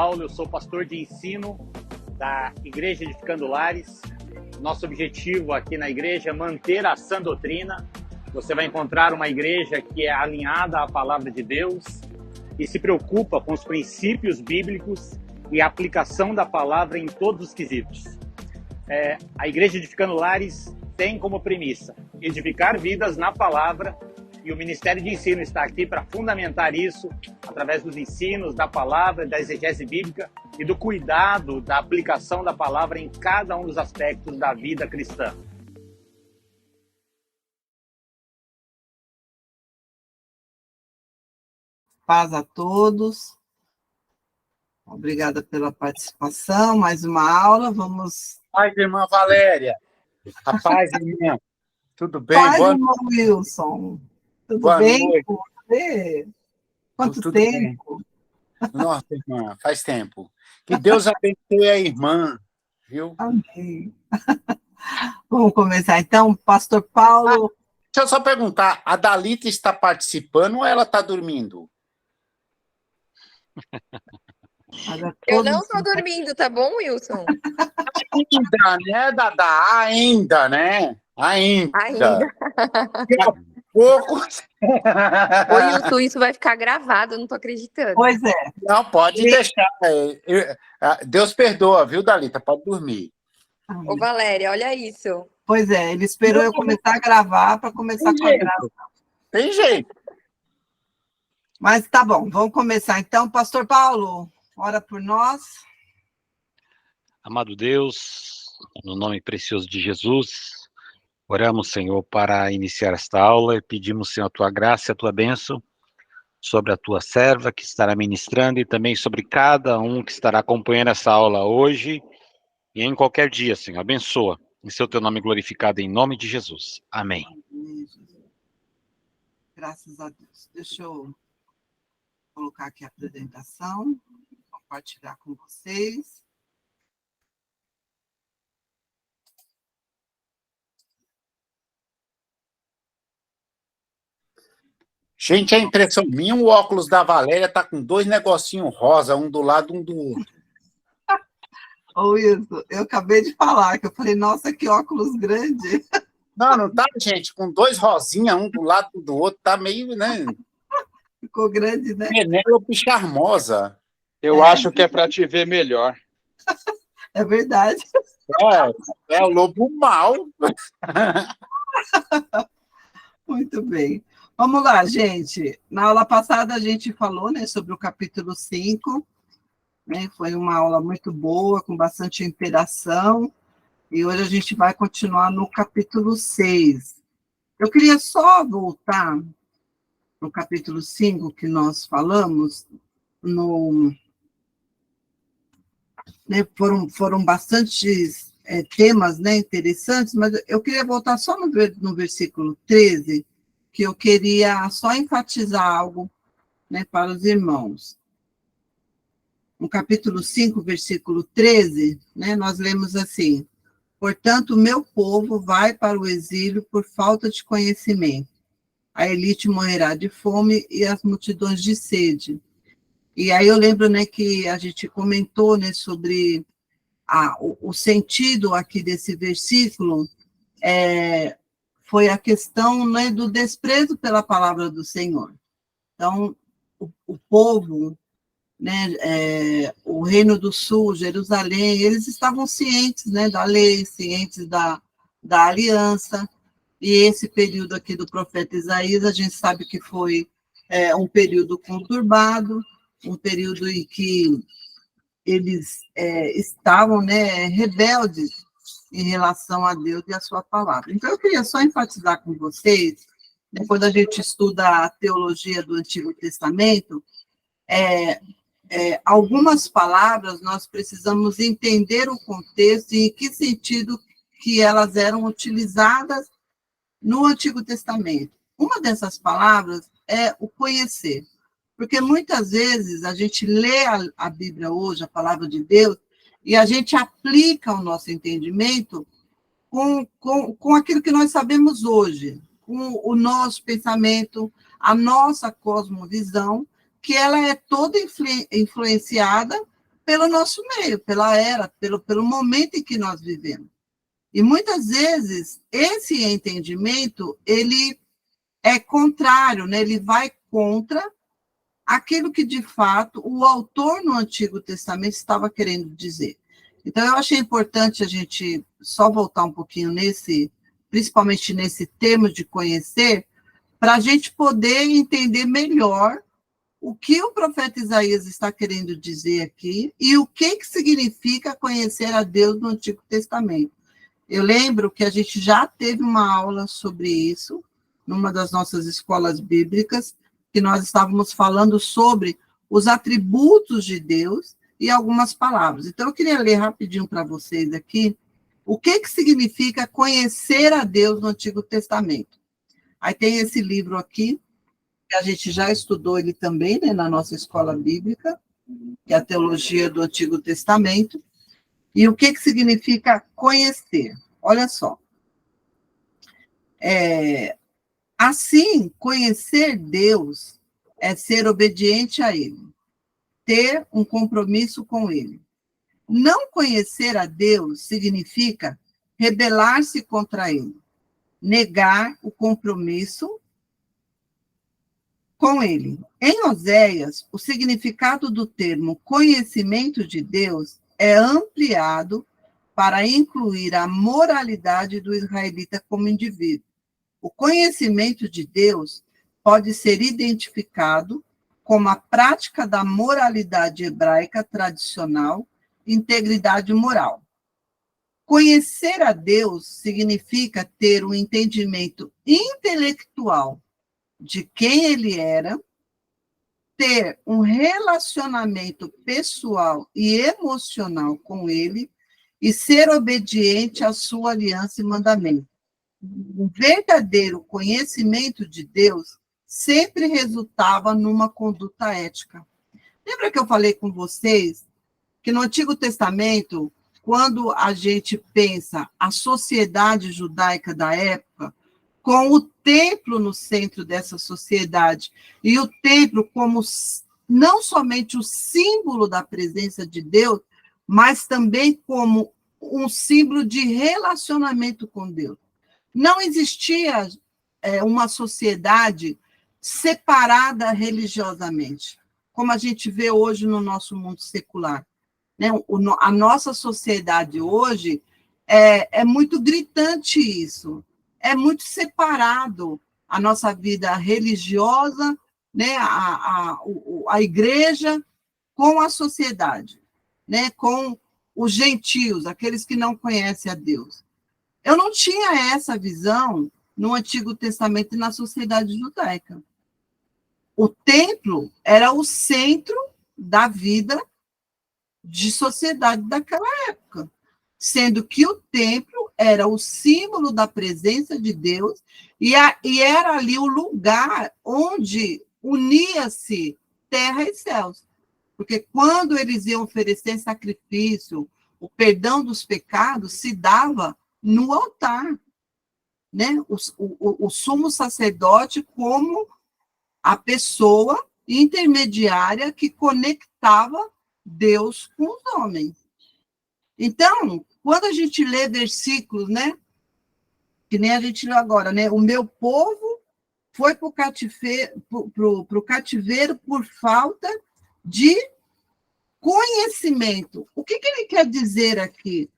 Paulo, eu sou pastor de ensino da Igreja Edificando Lares. Nosso objetivo aqui na igreja é manter a sã doutrina. Você vai encontrar uma igreja que é alinhada à palavra de Deus e se preocupa com os princípios bíblicos e a aplicação da palavra em todos os quesitos. A Igreja Edificando Lares tem como premissa edificar vidas na palavra, e o Ministério de Ensino está aqui para fundamentar isso através dos ensinos da palavra, da exegese bíblica e do cuidado da aplicação da palavra em cada um dos aspectos da vida cristã. Paz a todos. Obrigada pela participação. Mais uma aula. Vamos. Paz, irmã Valéria. A paz, irmã. Tudo bem? Paz, irmão Wilson. Tudo Boa bem noite. com você? Quanto Tudo tempo? Bem. Nossa, irmã, faz tempo. Que Deus abençoe a irmã, viu? Amém. Vamos começar, então. Pastor Paulo. Deixa eu só perguntar, a Dalita está participando ou ela está dormindo? Eu não estou dormindo, tá bom, Wilson? Ainda, né, Dada? Ainda, né? Ainda. Daqui a pouco. Ô, Wilson, isso vai ficar gravado, eu não tô acreditando. Pois é. Não, pode deixar. Deus perdoa, viu, Dalita? Pode dormir. Ô, Valéria, olha isso. Pois é, ele esperou eu começar a gravar para começar com a gravação. Tem jeito. Mas tá bom, vamos começar então. Pastor Paulo, ora por nós. Amado Deus, no nome precioso de Jesus, oramos, Senhor, para iniciar esta aula e pedimos, Senhor, a tua graça e a tua bênção sobre a tua serva que estará ministrando e também sobre cada um que estará acompanhando essa aula hoje e em qualquer dia, Senhor. Abençoa. Em seu teu nome glorificado, em nome de Jesus. Amém. Amém, Jesus. Graças a Deus. Deixa eu colocar aqui a apresentação, compartilhar com vocês. Gente, a impressão minha, o óculos da Valéria tá com dois negocinhos rosa, um do lado, um do outro. Ô, Wilson, eu acabei de falar, que eu falei, nossa, que óculos grande. Não tá, gente, com dois rosinhas, um do lado do outro, tá meio, né? Ficou grande, né? Penélope charmosa. Eu acho que é para te ver melhor. É verdade. É o lobo mau. Muito bem. Vamos lá, gente. Na aula passada a gente falou, né, sobre o capítulo 5, né? Foi uma aula muito boa, com bastante interação, e hoje a gente vai continuar no capítulo 6. Eu queria só voltar no capítulo 5 que nós falamos, né, foram bastantes temas, né, interessantes, mas eu queria voltar só no versículo 13, que eu queria só enfatizar algo, né, para os irmãos. No capítulo 5, versículo 13, né, nós lemos assim: portanto, o meu povo vai para o exílio por falta de conhecimento. A elite morrerá de fome e as multidões de sede. E aí eu lembro, né, que a gente comentou, né, sobre o sentido aqui desse versículo, foi a questão, né, do desprezo pela palavra do Senhor. Então, o povo, né, o Reino do Sul, Jerusalém, eles estavam cientes, né, da lei, cientes da aliança, e esse período aqui do profeta Isaías, a gente sabe que foi um período conturbado, um período em que eles estavam, né, rebeldes em relação a Deus e a sua palavra. Então, eu queria só enfatizar com vocês, né, quando a gente estuda a teologia do Antigo Testamento, algumas palavras nós precisamos entender o contexto e em que sentido que elas eram utilizadas no Antigo Testamento. Uma dessas palavras é o conhecer, porque muitas vezes a gente lê a Bíblia hoje, a palavra de Deus, e a gente aplica o nosso entendimento com aquilo que nós sabemos hoje, com o nosso pensamento, a nossa cosmovisão, que ela é toda influenciada pelo nosso meio, pela era, pelo momento em que nós vivemos. E muitas vezes esse entendimento ele é contrário, né? Ele vai contra aquilo que de fato o autor no Antigo Testamento estava querendo dizer. Então eu achei importante a gente só voltar um pouquinho principalmente nesse termo de conhecer, para a gente poder entender melhor o que o profeta Isaías está querendo dizer aqui e o que significa conhecer a Deus no Antigo Testamento. Eu lembro que a gente já teve uma aula sobre isso, numa das nossas escolas bíblicas, que nós estávamos falando sobre os atributos de Deus e algumas palavras. Então, eu queria ler rapidinho para vocês aqui o que significa conhecer a Deus no Antigo Testamento. Aí tem esse livro aqui, que a gente já estudou ele também, né, na nossa escola bíblica, que é a Teologia do Antigo Testamento. E o que significa conhecer? Olha só. Assim, conhecer Deus é ser obediente a Ele, ter um compromisso com Ele. Não conhecer a Deus significa rebelar-se contra Ele, negar o compromisso com Ele. Em Oséias, o significado do termo conhecimento de Deus é ampliado para incluir a moralidade do israelita como indivíduo. O conhecimento de Deus pode ser identificado como a prática da moralidade hebraica tradicional, integridade moral. Conhecer a Deus significa ter um entendimento intelectual de quem Ele era, ter um relacionamento pessoal e emocional com Ele e ser obediente à sua aliança e mandamento. Um verdadeiro conhecimento de Deus sempre resultava numa conduta ética. Lembra que eu falei com vocês que no Antigo Testamento, quando a gente pensa a sociedade judaica da época, com o templo no centro dessa sociedade, e o templo como não somente o símbolo da presença de Deus, mas também como um símbolo de relacionamento com Deus. Não existia uma sociedade separada religiosamente, como a gente vê hoje no nosso mundo secular. Né? A nossa sociedade hoje é muito gritante isso, é muito separado a nossa vida religiosa, né? a igreja com a sociedade, né? Com os gentios, aqueles que não conhecem a Deus. Eu não tinha essa visão no Antigo Testamento e na sociedade judaica. O templo era o centro da vida de sociedade daquela época, sendo que o templo era o símbolo da presença de Deus e era ali o lugar onde unia-se terra e céus. Porque quando eles iam oferecer sacrifício, o perdão dos pecados se dava no altar, né? O sumo sacerdote como a pessoa intermediária que conectava Deus com os homens. Então, quando a gente lê versículos, né? Que nem a gente leu agora, né? O meu povo foi para o cativeiro por falta de conhecimento. O que ele quer dizer aqui?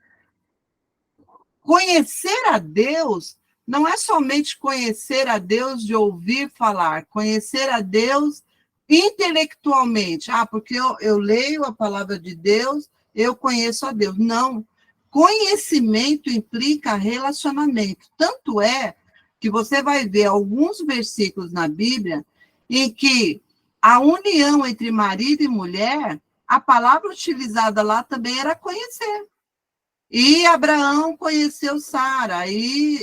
Conhecer a Deus não é somente conhecer a Deus de ouvir falar, conhecer a Deus intelectualmente. Porque eu leio a palavra de Deus, eu conheço a Deus. Não. Conhecimento implica relacionamento. Tanto é que você vai ver alguns versículos na Bíblia em que a união entre marido e mulher, a palavra utilizada lá também era conhecer. E Abraão conheceu Sara, e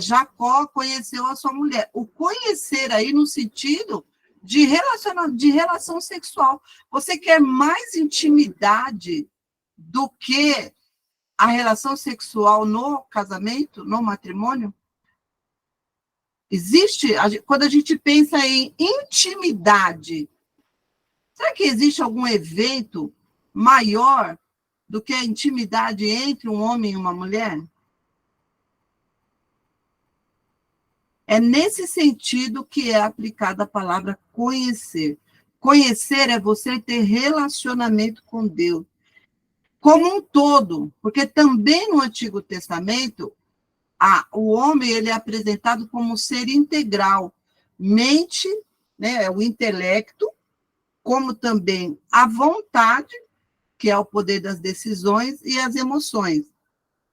Jacó conheceu a sua mulher. O conhecer aí no sentido de relação sexual. Você quer mais intimidade do que a relação sexual no casamento, no matrimônio? Existe, quando a gente pensa em intimidade, será que existe algum evento maior do que a intimidade entre um homem e uma mulher? É nesse sentido que é aplicada a palavra conhecer. Conhecer é você ter relacionamento com Deus, como um todo, porque também no Antigo Testamento, o homem ele é apresentado como um ser integral, mente, né, o intelecto, como também a vontade, que é o poder das decisões, e as emoções.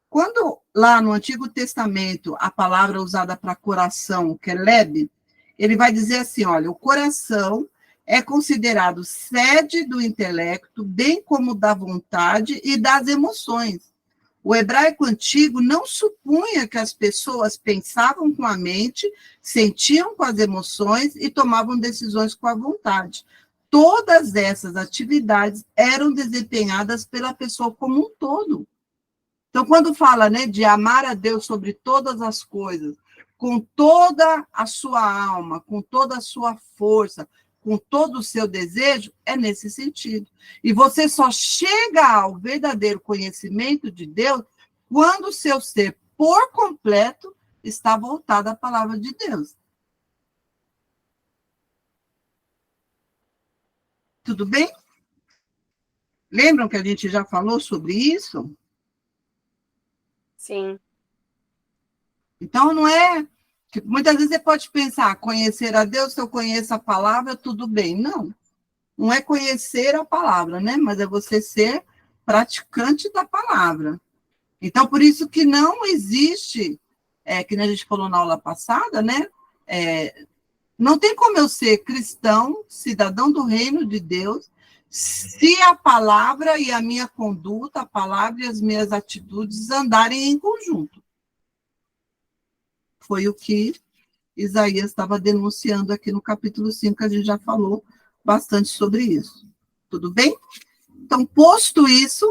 Quando lá no Antigo Testamento, a palavra usada para coração, que é leb, ele vai dizer assim, olha, o coração é considerado sede do intelecto, bem como da vontade e das emoções. O hebraico antigo não supunha que as pessoas pensavam com a mente, sentiam com as emoções e tomavam decisões com a vontade. Todas essas atividades eram desempenhadas pela pessoa como um todo. Então, quando fala, né, de amar a Deus sobre todas as coisas, com toda a sua alma, com toda a sua força, com todo o seu desejo, é nesse sentido. E você só chega ao verdadeiro conhecimento de Deus quando o seu ser, por completo, está voltado à palavra de Deus. Tudo bem? Lembram que a gente já falou sobre isso? Sim. Então, não é... que muitas vezes você pode pensar, conhecer a Deus, se eu conheço a palavra, tudo bem. Não. Não é conhecer a palavra, né? Mas é você ser praticante da palavra. Então, por isso que não existe, que a gente falou na aula passada, né? Não tem como eu ser cristão, cidadão do reino de Deus, se a palavra e a minha conduta, a palavra e as minhas atitudes andarem em conjunto. Foi o que Isaías estava denunciando aqui no capítulo 5, que a gente já falou bastante sobre isso. Tudo bem? Então, posto isso,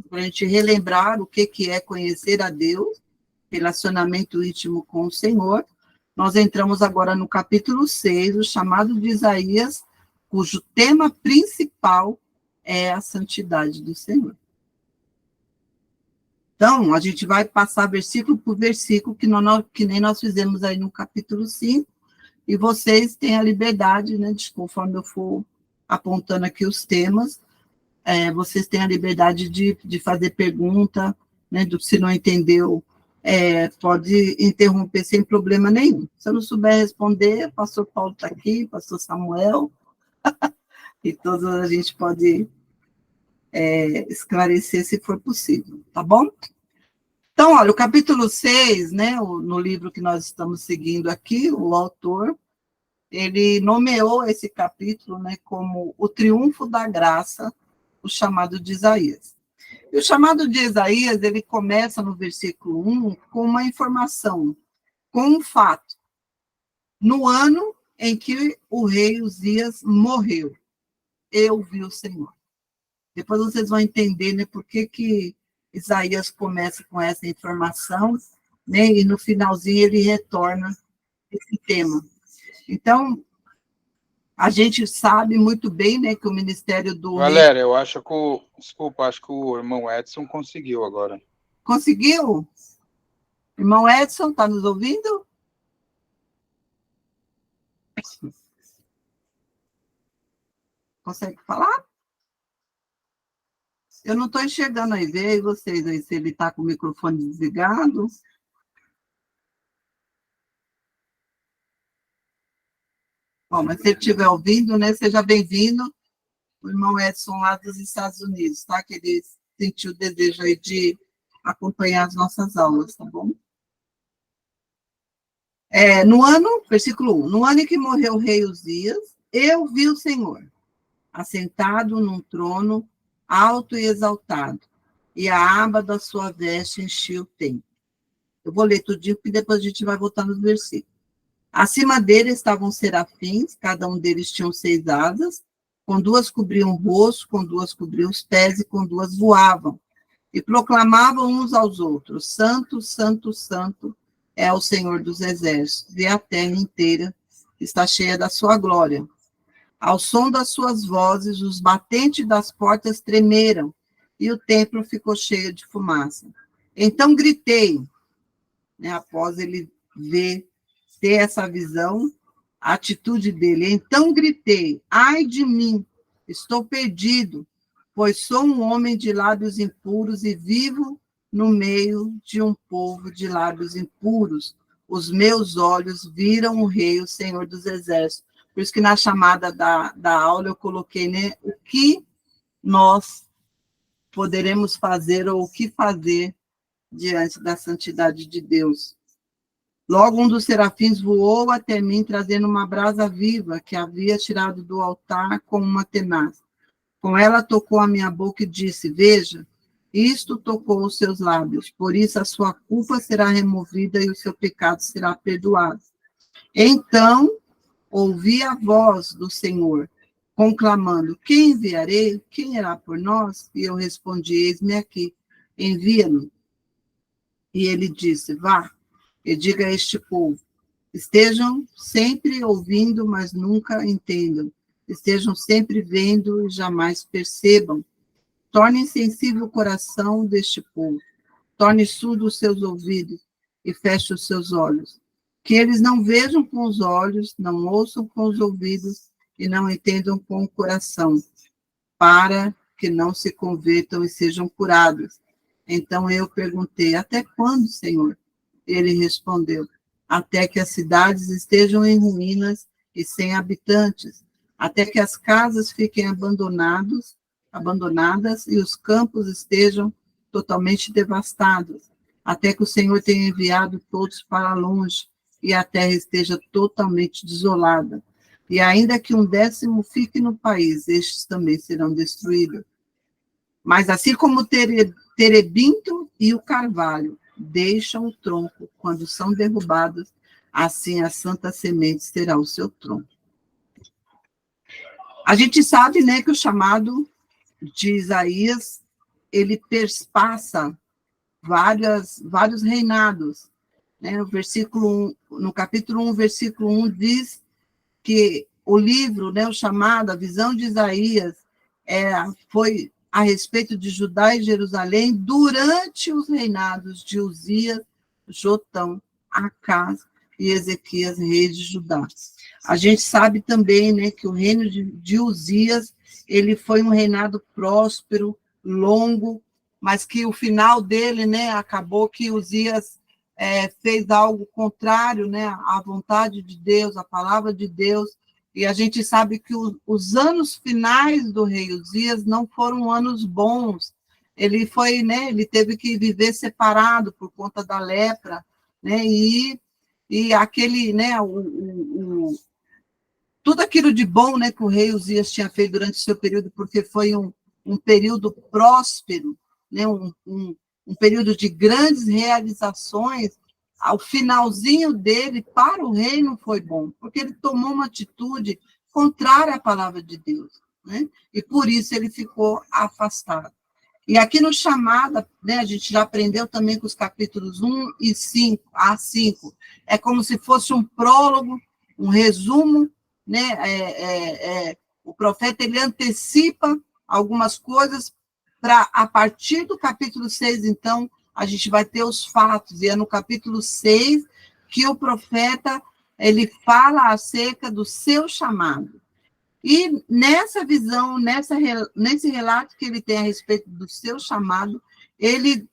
para a gente relembrar o que é conhecer a Deus, relacionamento íntimo com o Senhor, nós entramos agora no capítulo 6, o chamado de Isaías, cujo tema principal é a santidade do Senhor. Então, a gente vai passar versículo por versículo, que nem nós fizemos aí no capítulo 5, e vocês têm a liberdade, né, conforme eu for apontando aqui os temas, vocês têm a liberdade de fazer pergunta, né, se não entendeu, pode interromper sem problema nenhum. Se eu não souber responder, o pastor Paulo está aqui, o pastor Samuel, e todos a gente pode esclarecer se for possível, tá bom? Então, olha, o capítulo 6, né, no livro que nós estamos seguindo aqui, o autor, ele nomeou esse capítulo, né, como o triunfo da graça, o chamado de Isaías. E o chamado de Isaías, ele começa no versículo 1 com uma informação, com um fato. No ano em que o rei Uzias morreu, eu vi o Senhor. Depois vocês vão entender, né, por que Isaías começa com essa informação, né, e no finalzinho ele retorna esse tema. Então, a gente sabe muito bem, né, que o ministério do... Valéria, eu acho que acho que o irmão Edson conseguiu agora. Conseguiu? Irmão Edson, está nos ouvindo? Consegue falar? Eu não estou enxergando aí, vê aí vocês aí, se ele está com o microfone desligado. Bom, mas se ele estiver ouvindo, né, seja bem-vindo, o irmão Edson lá dos Estados Unidos, tá? Que ele sentiu o desejo aí de acompanhar as nossas aulas, tá bom? Versículo 1, no ano em que morreu o rei Uzias, eu vi o Senhor, assentado num trono alto e exaltado, e a aba da sua veste enchia o templo. Eu vou ler tudinho, porque depois a gente vai voltar nos versículos. Acima dele estavam serafins, cada um deles tinha 6 asas, com 2 cobriam o rosto, com 2 cobriam os pés, e com 2 voavam, e proclamavam uns aos outros, Santo, Santo, Santo é o Senhor dos exércitos, e a terra inteira está cheia da sua glória. Ao som das suas vozes, os batentes das portas tremeram, e o templo ficou cheio de fumaça. Então gritei, né, após ele ter essa visão, a atitude dele. Então gritei, ai de mim, estou perdido, pois sou um homem de lábios impuros e vivo no meio de um povo de lábios impuros. Os meus olhos viram o Rei, o Senhor dos Exércitos. Por isso que na chamada da aula eu coloquei, né, o que nós poderemos fazer ou o que fazer diante da santidade de Deus. Logo um dos serafins voou até mim, trazendo uma brasa viva que havia tirado do altar com uma tenaz. Com ela tocou a minha boca e disse, veja, isto tocou os seus lábios, por isso a sua culpa será removida e o seu pecado será perdoado. Então, ouvi a voz do Senhor, conclamando, quem enviarei? Quem irá por nós? E eu respondi, eis-me aqui, envia-me. E ele disse, vá, e diga a este povo, estejam sempre ouvindo, mas nunca entendam, estejam sempre vendo e jamais percebam. Torne sensível o coração deste povo, torne surdo os seus ouvidos e feche os seus olhos, que eles não vejam com os olhos, não ouçam com os ouvidos e não entendam com o coração, para que não se convertam e sejam curados. Então eu perguntei, até quando, Senhor? Ele respondeu, até que as cidades estejam em ruínas e sem habitantes, até que as casas fiquem abandonadas e os campos estejam totalmente devastados, até que o Senhor tenha enviado todos para longe e a terra esteja totalmente desolada. E ainda que 1/10 fique no país, estes também serão destruídos. Mas assim como o terebinto e o carvalho deixam o tronco quando são derrubados, assim a santa semente terá o seu tronco. A gente sabe, né, que o chamado de Isaías, ele perspassa vários reinados. Né? No capítulo 1, versículo 1, diz que o livro, né, o chamado, a visão de Isaías, foi a respeito de Judá e Jerusalém durante os reinados de Uzias, Jotão, Acaz e Ezequias, reis de Judá. A gente sabe também, né, que o reino de Uzias, ele foi um reinado próspero, longo, mas que o final dele, né, acabou que Uzias fez algo contrário, né, à vontade de Deus, à palavra de Deus, e a gente sabe que os anos finais do rei Uzias não foram anos bons. Ele foi, né, ele teve que viver separado por conta da lepra, né, e aquele, né, tudo aquilo de bom, né, que o rei Uzias tinha feito durante o seu período, porque foi um período próspero, né, um período de grandes realizações, ao finalzinho dele, para o rei, não foi bom, porque ele tomou uma atitude contrária à palavra de Deus, né? E por isso ele ficou afastado. E aqui no chamado, né, a gente já aprendeu também com os capítulos 1 e 5, A5, é como se fosse um prólogo, um resumo, né? O profeta, ele antecipa algumas coisas para, a partir do capítulo 6, então, a gente vai ter os fatos, e é no capítulo 6 que o profeta, ele fala acerca do seu chamado. E nessa visão, nesse relato que ele tem a respeito do seu chamado, ele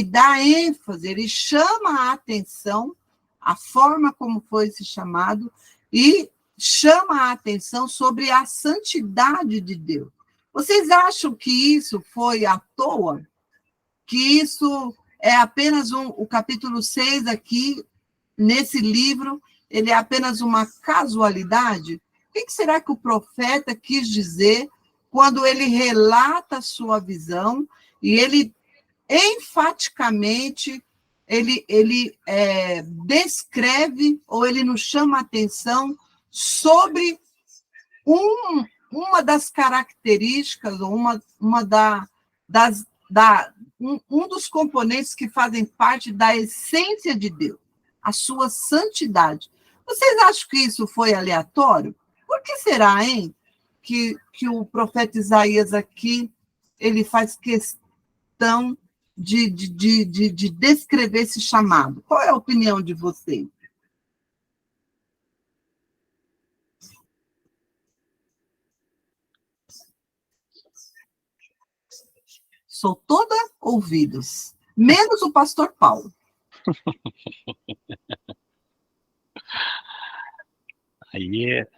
dá ênfase, ele chama a atenção, a forma como foi esse chamado, e chama a atenção sobre a santidade de Deus. Vocês acham que isso foi à toa? Que isso é apenas o capítulo 6 aqui, nesse livro, ele é apenas uma casualidade? O que será que o profeta quis dizer quando ele relata a sua visão e ele, enfaticamente, ele descreve, ou ele nos chama a atenção sobre uma das características, ou um dos componentes que fazem parte da essência de Deus, a sua santidade. Vocês acham que isso foi aleatório? Por que será, hein? Que o profeta Isaías aqui, ele faz questão de descrever esse chamado. Qual é a opinião de vocês? Sou toda ouvidos, menos o pastor Paulo.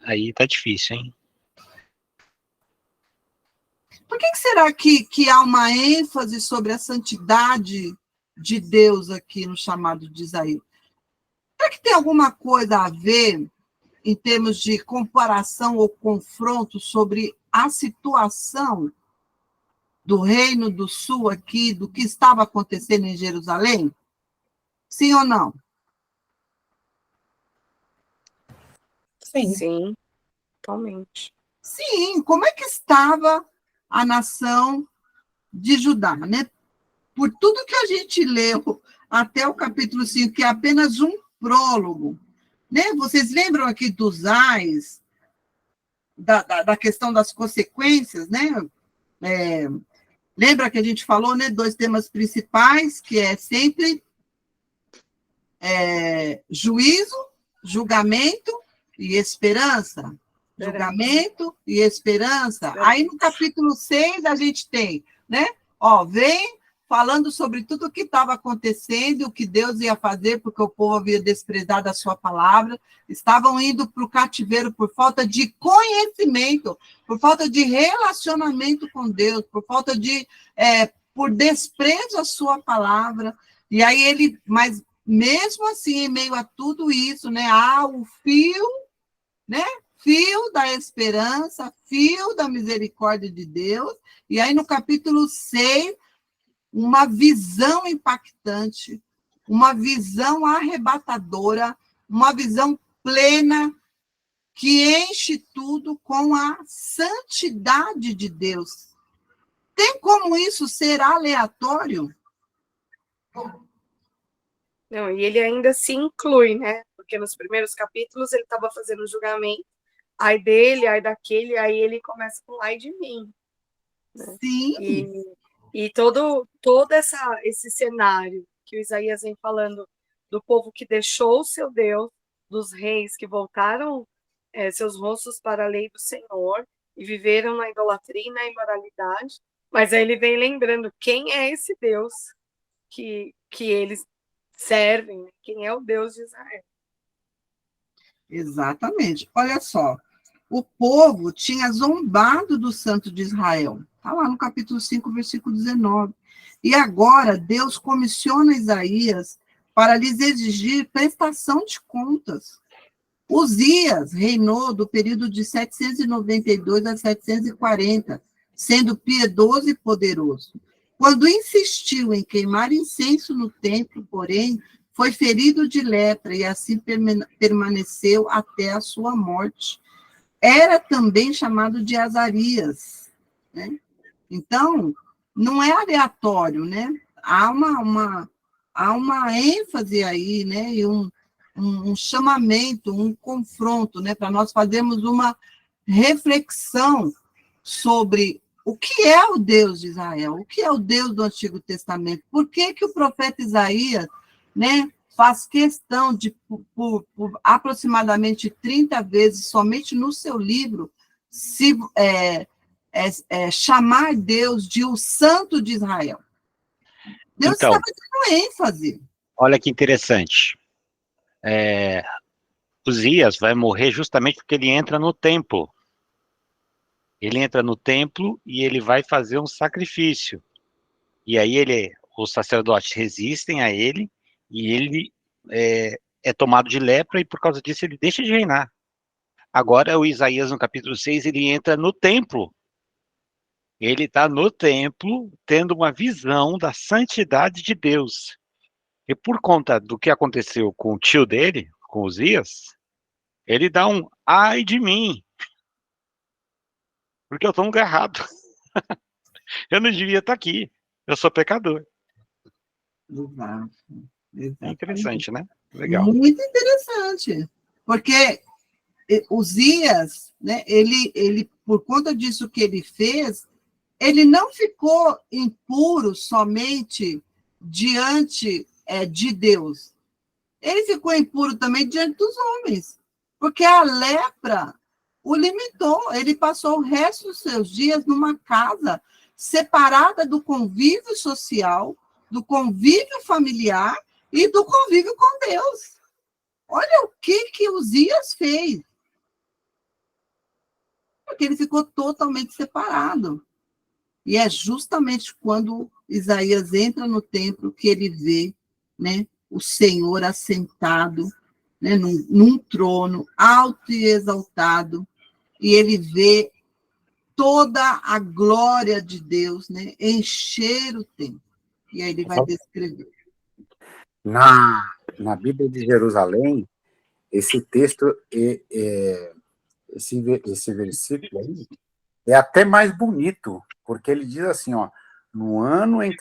Aí tá difícil, hein? Por que será que há uma ênfase sobre a santidade de Deus aqui no chamado de Isaías? Será que tem alguma coisa a ver, em termos de comparação ou confronto, sobre a situação do Reino do Sul aqui, do que estava acontecendo em Jerusalém? Sim ou não? Sim, totalmente. Sim, como é que estava a nação de Judá, né? Por tudo que a gente leu até o capítulo 5, que é apenas um prólogo, né? Vocês lembram aqui dos ais, da questão das consequências, né? Lembra que a gente falou, né? 2 temas principais, que é sempre juízo, julgamento e esperança. Julgamento e esperança. Aí no capítulo 6 a gente tem, né? Vem falando sobre tudo o que estava acontecendo, o que Deus ia fazer, porque o povo havia desprezado a sua palavra, estavam indo para o cativeiro por falta de conhecimento, por falta de relacionamento com Deus, por falta de, por desprezo à sua palavra. E aí mas mesmo assim, em meio a tudo isso, né, há o fio, né? Fio da esperança, fio da misericórdia de Deus. E aí no capítulo 6, uma visão impactante, uma visão arrebatadora, uma visão plena que enche tudo com a santidade de Deus. Tem como isso ser aleatório? Não, e ele ainda se inclui, né? Porque nos primeiros capítulos ele estava fazendo o julgamento, ai dele, ai daquele, aí ele começa com ai de mim. Né? Sim. E todo esse cenário que o Isaías vem falando do povo que deixou o seu Deus, dos reis que voltaram seus rostos para a lei do Senhor e viveram na idolatria e na imoralidade, mas aí ele vem lembrando quem é esse Deus que eles servem, né? Quem é o Deus de Israel. Exatamente. Olha só, o povo tinha zombado do santo de Israel. Está lá no capítulo 5, versículo 19. E agora Deus comissiona Isaías para lhes exigir prestação de contas. Uzias reinou do período de 792 a 740, sendo piedoso e poderoso. Quando insistiu em queimar incenso no templo, porém, foi ferido de lepra e assim permaneceu até a sua morte. Era também chamado de Azarias, né? Então, não é aleatório, né? Há uma ênfase aí, né? E um chamamento, um confronto, né? Para nós fazermos uma reflexão sobre o que é o Deus de Israel, o que é o Deus do Antigo Testamento, por que o profeta Isaías, né, faz questão de, por aproximadamente 30 vezes, somente no seu livro, chamar Deus de o Santo de Israel. Deus então, estava dando ênfase. Olha que interessante. Uzias vai morrer justamente porque ele entra no templo. Ele entra no templo e ele vai fazer um sacrifício. E aí os sacerdotes resistem a ele e ele é tomado de lepra e por causa disso ele deixa de reinar. Agora o Isaías no capítulo 6, ele entra no templo. Ele está no templo tendo uma visão da santidade de Deus. E por conta do que aconteceu com o tio dele, com Uzias, ele dá um ai de mim. Porque eu estou no lugar errado. Eu não devia estar aqui. Eu sou pecador. Exato. É interessante, né? Legal. Muito interessante. Porque Uzias, né, ele, por conta disso que ele fez, ele não ficou impuro somente diante de Deus. Ele ficou impuro também diante dos homens, porque a lepra o limitou. Ele passou o resto dos seus dias numa casa separada do convívio social, do convívio familiar e do convívio com Deus. Olha o que Uzias fez. Porque ele ficou totalmente separado. E é justamente quando Isaías entra no templo que ele vê, né, o Senhor assentado, né, num trono alto e exaltado, e ele vê toda a glória de Deus, né, encher o templo. E aí ele vai descrever. Na Bíblia de Jerusalém, esse texto, esse versículo aí, é até mais bonito, porque ele diz assim, ó, no ano em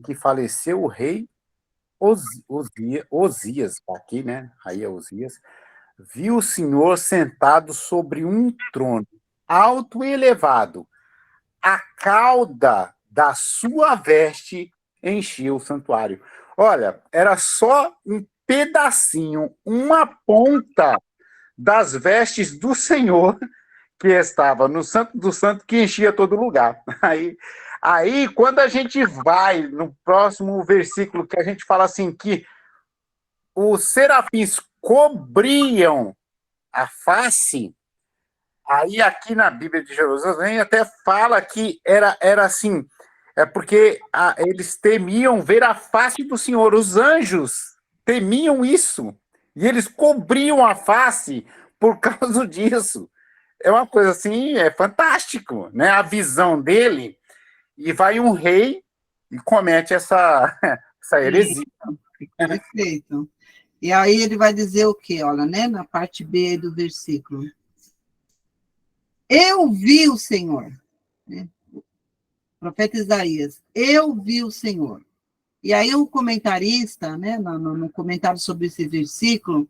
que faleceu o rei Osias, aqui, né? Aí é Osias, viu o Senhor sentado sobre um trono, alto e elevado. A cauda da sua veste enchia o santuário. Olha, era só um pedacinho, uma ponta das vestes do Senhor que estava no Santo do Santo, que enchia todo lugar. Aí, quando a gente vai no próximo versículo, que a gente fala assim, que os serafins cobriam a face, aí aqui na Bíblia de Jerusalém até fala que era assim, porque eles temiam ver a face do Senhor, os anjos temiam isso, e eles cobriam a face por causa disso. É uma coisa assim, é fantástico, né? A visão dele, e vai um rei e comete essa heresia. Perfeito. E aí ele vai dizer o quê? Olha, né? Na parte B do versículo. Eu vi o Senhor, né? O profeta Isaías, eu vi o Senhor. E aí o comentarista, né, no comentário sobre esse versículo,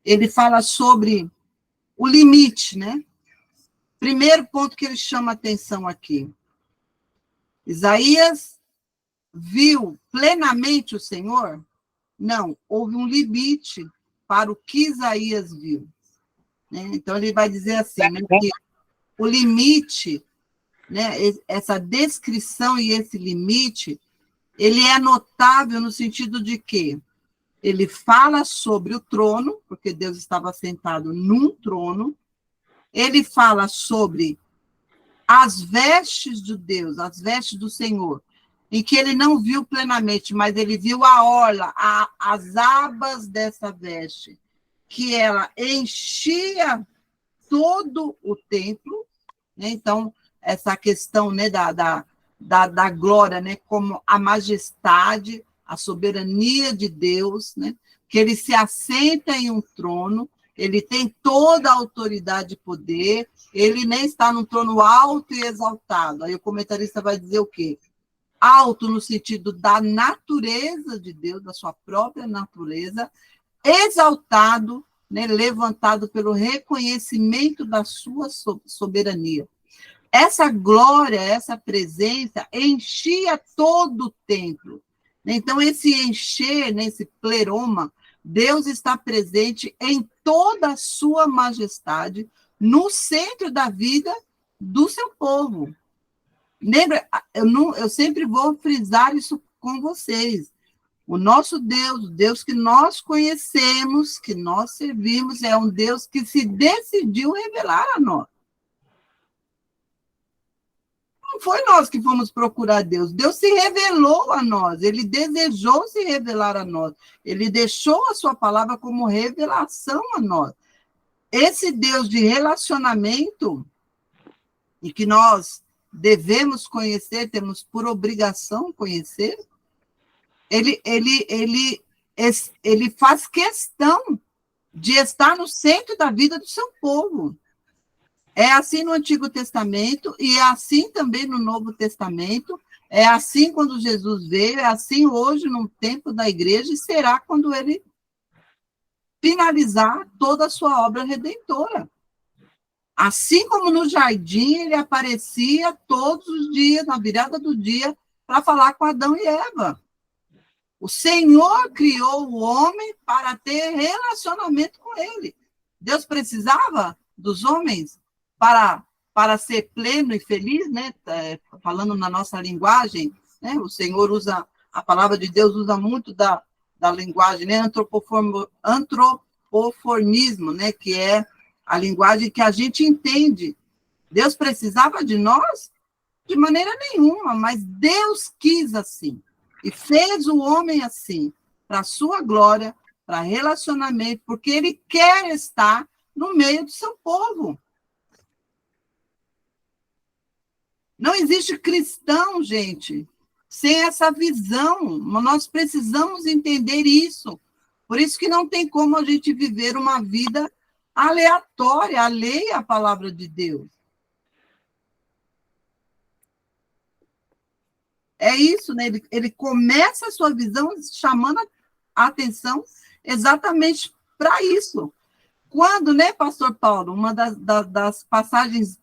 ele fala sobre o limite, né? Primeiro ponto que ele chama a atenção aqui. Isaías viu plenamente o Senhor? Não, houve um limite para o que Isaías viu. Né? Então, ele vai dizer assim, né, que o limite, né, essa descrição e esse limite, ele é notável no sentido de que ele fala sobre o trono, porque Deus estava sentado num trono, ele fala sobre as vestes de Deus, as vestes do Senhor, em que ele não viu plenamente, mas ele viu a orla, as abas dessa veste, que ela enchia todo o templo, né? Então, essa questão, né, da glória, né, como a majestade, a soberania de Deus, né, que ele se assenta em um trono, ele tem toda a autoridade e poder, ele nem está num trono alto e exaltado. Aí o comentarista vai dizer o quê? Alto no sentido da natureza de Deus, da sua própria natureza, exaltado, né, levantado pelo reconhecimento da sua soberania. Essa glória, essa presença enchia todo o templo. Então, esse encher, nesse pleroma, Deus está presente em toda a sua majestade, no centro da vida do seu povo. Lembra, eu sempre vou frisar isso com vocês. O nosso Deus, o Deus que nós conhecemos, que nós servimos, é um Deus que se decidiu revelar a nós. Não foi nós que fomos procurar Deus. Deus se revelou a nós. Ele desejou se revelar a nós. Ele deixou a sua palavra como revelação a nós. Esse Deus de relacionamento, e que nós devemos conhecer, temos por obrigação conhecer, ele faz questão de estar no centro da vida do seu povo. É assim no Antigo Testamento, e é assim também no Novo Testamento, é assim quando Jesus veio, é assim hoje no tempo da igreja, e será quando ele finalizar toda a sua obra redentora. Assim como no jardim, ele aparecia todos os dias, na virada do dia, para falar com Adão e Eva. O Senhor criou o homem para ter relacionamento com ele. Deus precisava dos homens para ser pleno e feliz, né? Falando na nossa linguagem, né? O Senhor usa, a palavra de Deus usa muito da linguagem, né? Antropoformismo, né? Que é a linguagem que a gente entende. Deus precisava de nós? De maneira nenhuma, mas Deus quis assim. E fez o homem assim, para a sua glória, para relacionamento, porque ele quer estar no meio do seu povo. Não existe cristão, gente, sem essa visão. Nós precisamos entender isso. Por isso que não tem como a gente viver uma vida aleatória, alheia à palavra de Deus. É isso, né? Ele começa a sua visão chamando a atenção exatamente para isso. Quando, né, pastor Paulo, uma das passagens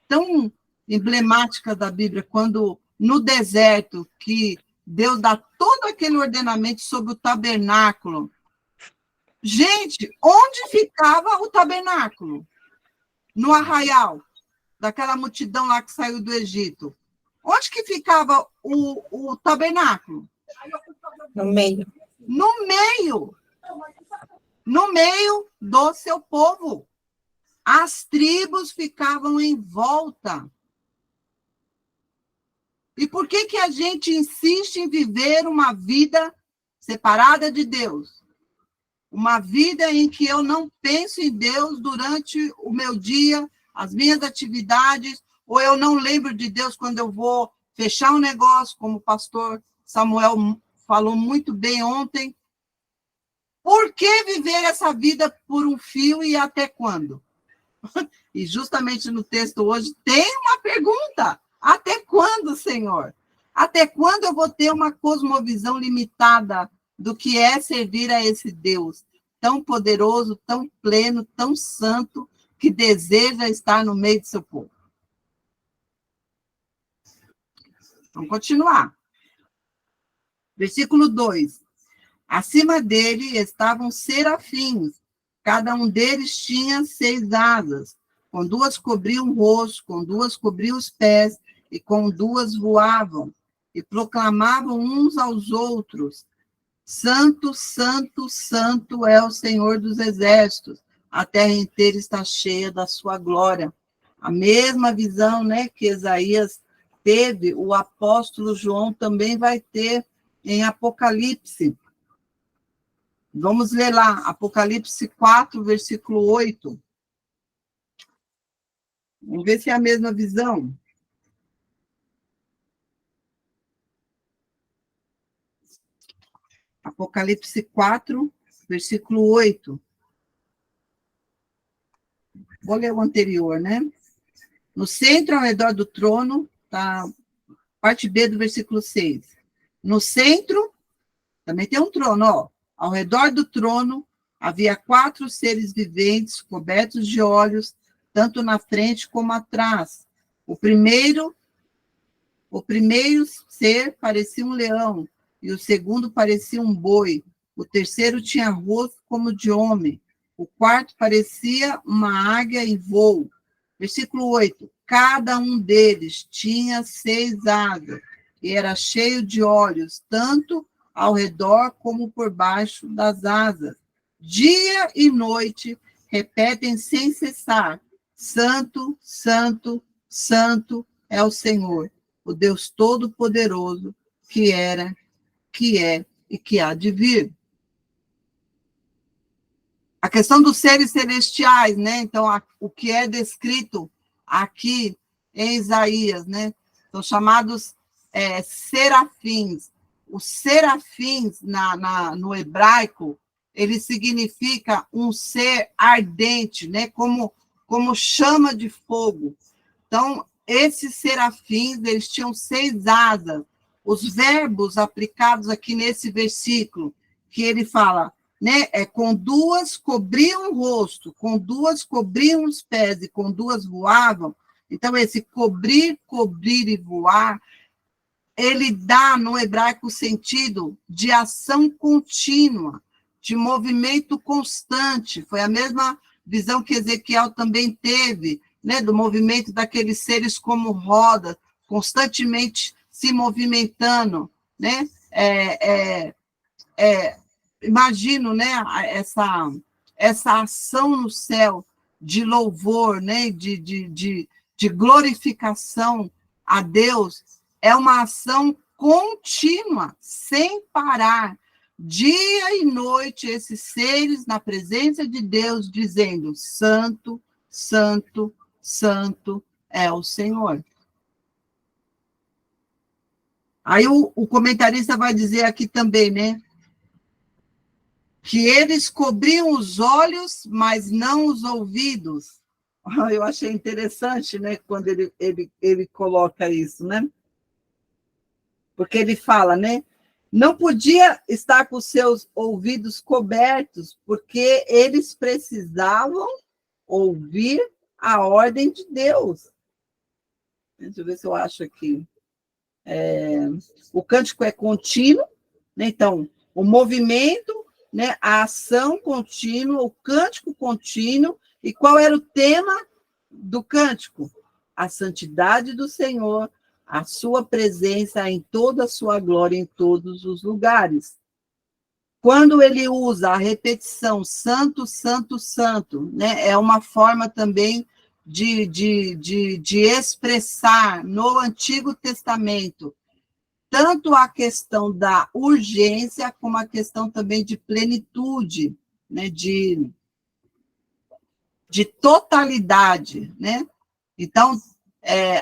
tão emblemáticas da Bíblia, quando no deserto, que Deus dá todo aquele ordenamento sobre o tabernáculo. Gente, onde ficava o tabernáculo? No arraial, daquela multidão lá que saiu do Egito. Onde que ficava o tabernáculo? No meio. No meio. No meio do seu povo. As tribos ficavam em volta. E por que a gente insiste em viver uma vida separada de Deus? Uma vida em que eu não penso em Deus durante o meu dia, as minhas atividades, ou eu não lembro de Deus quando eu vou fechar um negócio, como o pastor Samuel falou muito bem ontem. Por que viver essa vida por um fio e até quando? E justamente no texto hoje tem uma pergunta. Até quando, Senhor? Até quando eu vou ter uma cosmovisão limitada do que é servir a esse Deus tão poderoso, tão pleno, tão santo, que deseja estar no meio do seu povo? Vamos continuar. Versículo 2. Acima dele estavam serafins, cada um deles tinha 6 asas, com 2 cobriam o rosto, com 2 cobriam os pés, e com 2 voavam, e proclamavam uns aos outros: Santo, Santo, Santo é o Senhor dos Exércitos, a terra inteira está cheia da sua glória. A mesma visão, né, que Isaías teve, o apóstolo João também vai ter em Apocalipse. Vamos ler lá, Apocalipse 4, versículo 8. Vamos ver se é a mesma visão. Apocalipse 4, versículo 8. Vou ler o anterior, né? No centro, ao redor do trono, tá, parte B do versículo 6. No centro, também tem um trono, ó. Ao redor do trono, havia 4 seres viventes, cobertos de olhos, tanto na frente como atrás. O primeiro ser parecia um leão, e o segundo parecia um boi. O terceiro tinha rosto como de homem. O quarto parecia uma águia em voo. Versículo 8. Cada um deles tinha 6 asas, e era cheio de olhos, tanto ao redor como por baixo das asas. Dia e noite repetem sem cessar: Santo, Santo, Santo é o Senhor, o Deus Todo-Poderoso, que era, que é e que há de vir. A questão dos seres celestiais, né? Então, o que é descrito aqui em Isaías, né? São chamados serafins. Os serafins, no hebraico, ele significa um ser ardente, né? Como chama de fogo. Então, esses serafins, eles tinham 6 asas. Os verbos aplicados aqui nesse versículo, que ele fala: né? Com duas cobriam o rosto, com duas cobriam os pés e com duas voavam. Então, esse cobrir, cobrir e voar, ele dá no hebraico o sentido de ação contínua, de movimento constante. Foi a mesma visão que Ezequiel também teve, né, do movimento daqueles seres como roda, constantemente se movimentando, né? Imagino, né, essa ação no céu de louvor, né, de glorificação a Deus, é uma ação contínua, sem parar, dia e noite, esses seres na presença de Deus, dizendo: Santo, Santo, Santo é o Senhor. Aí o comentarista vai dizer aqui também, né? Que eles cobriam os olhos, mas não os ouvidos. Eu achei interessante, né? Quando ele coloca isso, né? Porque ele fala, né? Não podia estar com seus ouvidos cobertos, porque eles precisavam ouvir a ordem de Deus. Deixa eu ver se eu acho aqui. O cântico é contínuo, né? Então, o movimento, né? A ação contínua, o cântico contínuo. E qual era o tema do cântico? A santidade do Senhor, a sua presença em toda a sua glória, em todos os lugares. Quando ele usa a repetição santo, santo, santo, né? É uma forma também de expressar no Antigo Testamento tanto a questão da urgência como a questão também de plenitude, né? De totalidade, né? Então,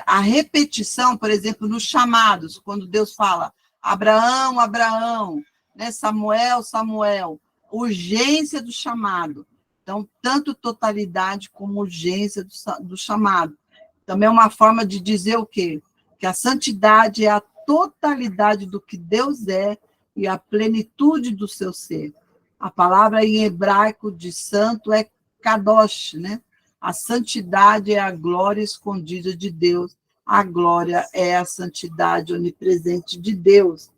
a repetição, por exemplo, nos chamados, quando Deus fala Abraão, Abraão, né? Samuel, Samuel, urgência do chamado. Então, tanto totalidade como urgência do chamado. Também é uma forma de dizer o quê? Que a santidade é a totalidade do que Deus é e a plenitude do seu ser. A palavra em hebraico de santo é kadosh, né? A santidade é a glória escondida de Deus. A glória é a santidade onipresente de Deus.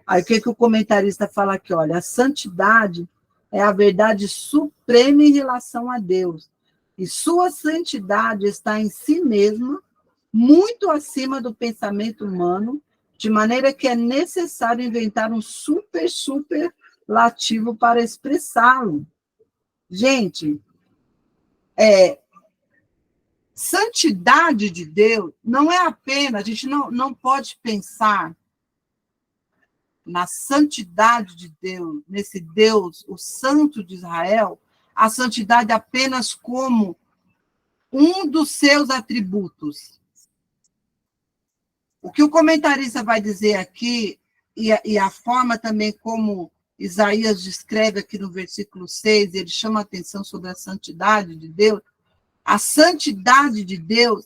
Aí o que o comentarista fala aqui? Olha, a santidade é a verdade suprema em relação a Deus. E sua santidade está em si mesma, muito acima do pensamento humano, de maneira que é necessário inventar um superlativo para expressá-lo. Gente, santidade de Deus não é apenas, a gente não pode pensar na santidade de Deus, nesse Deus, o Santo de Israel, a santidade apenas como um dos seus atributos. O que o comentarista vai dizer aqui, e a forma também como Isaías descreve aqui no versículo 6, ele chama a atenção sobre a santidade de Deus. A santidade de Deus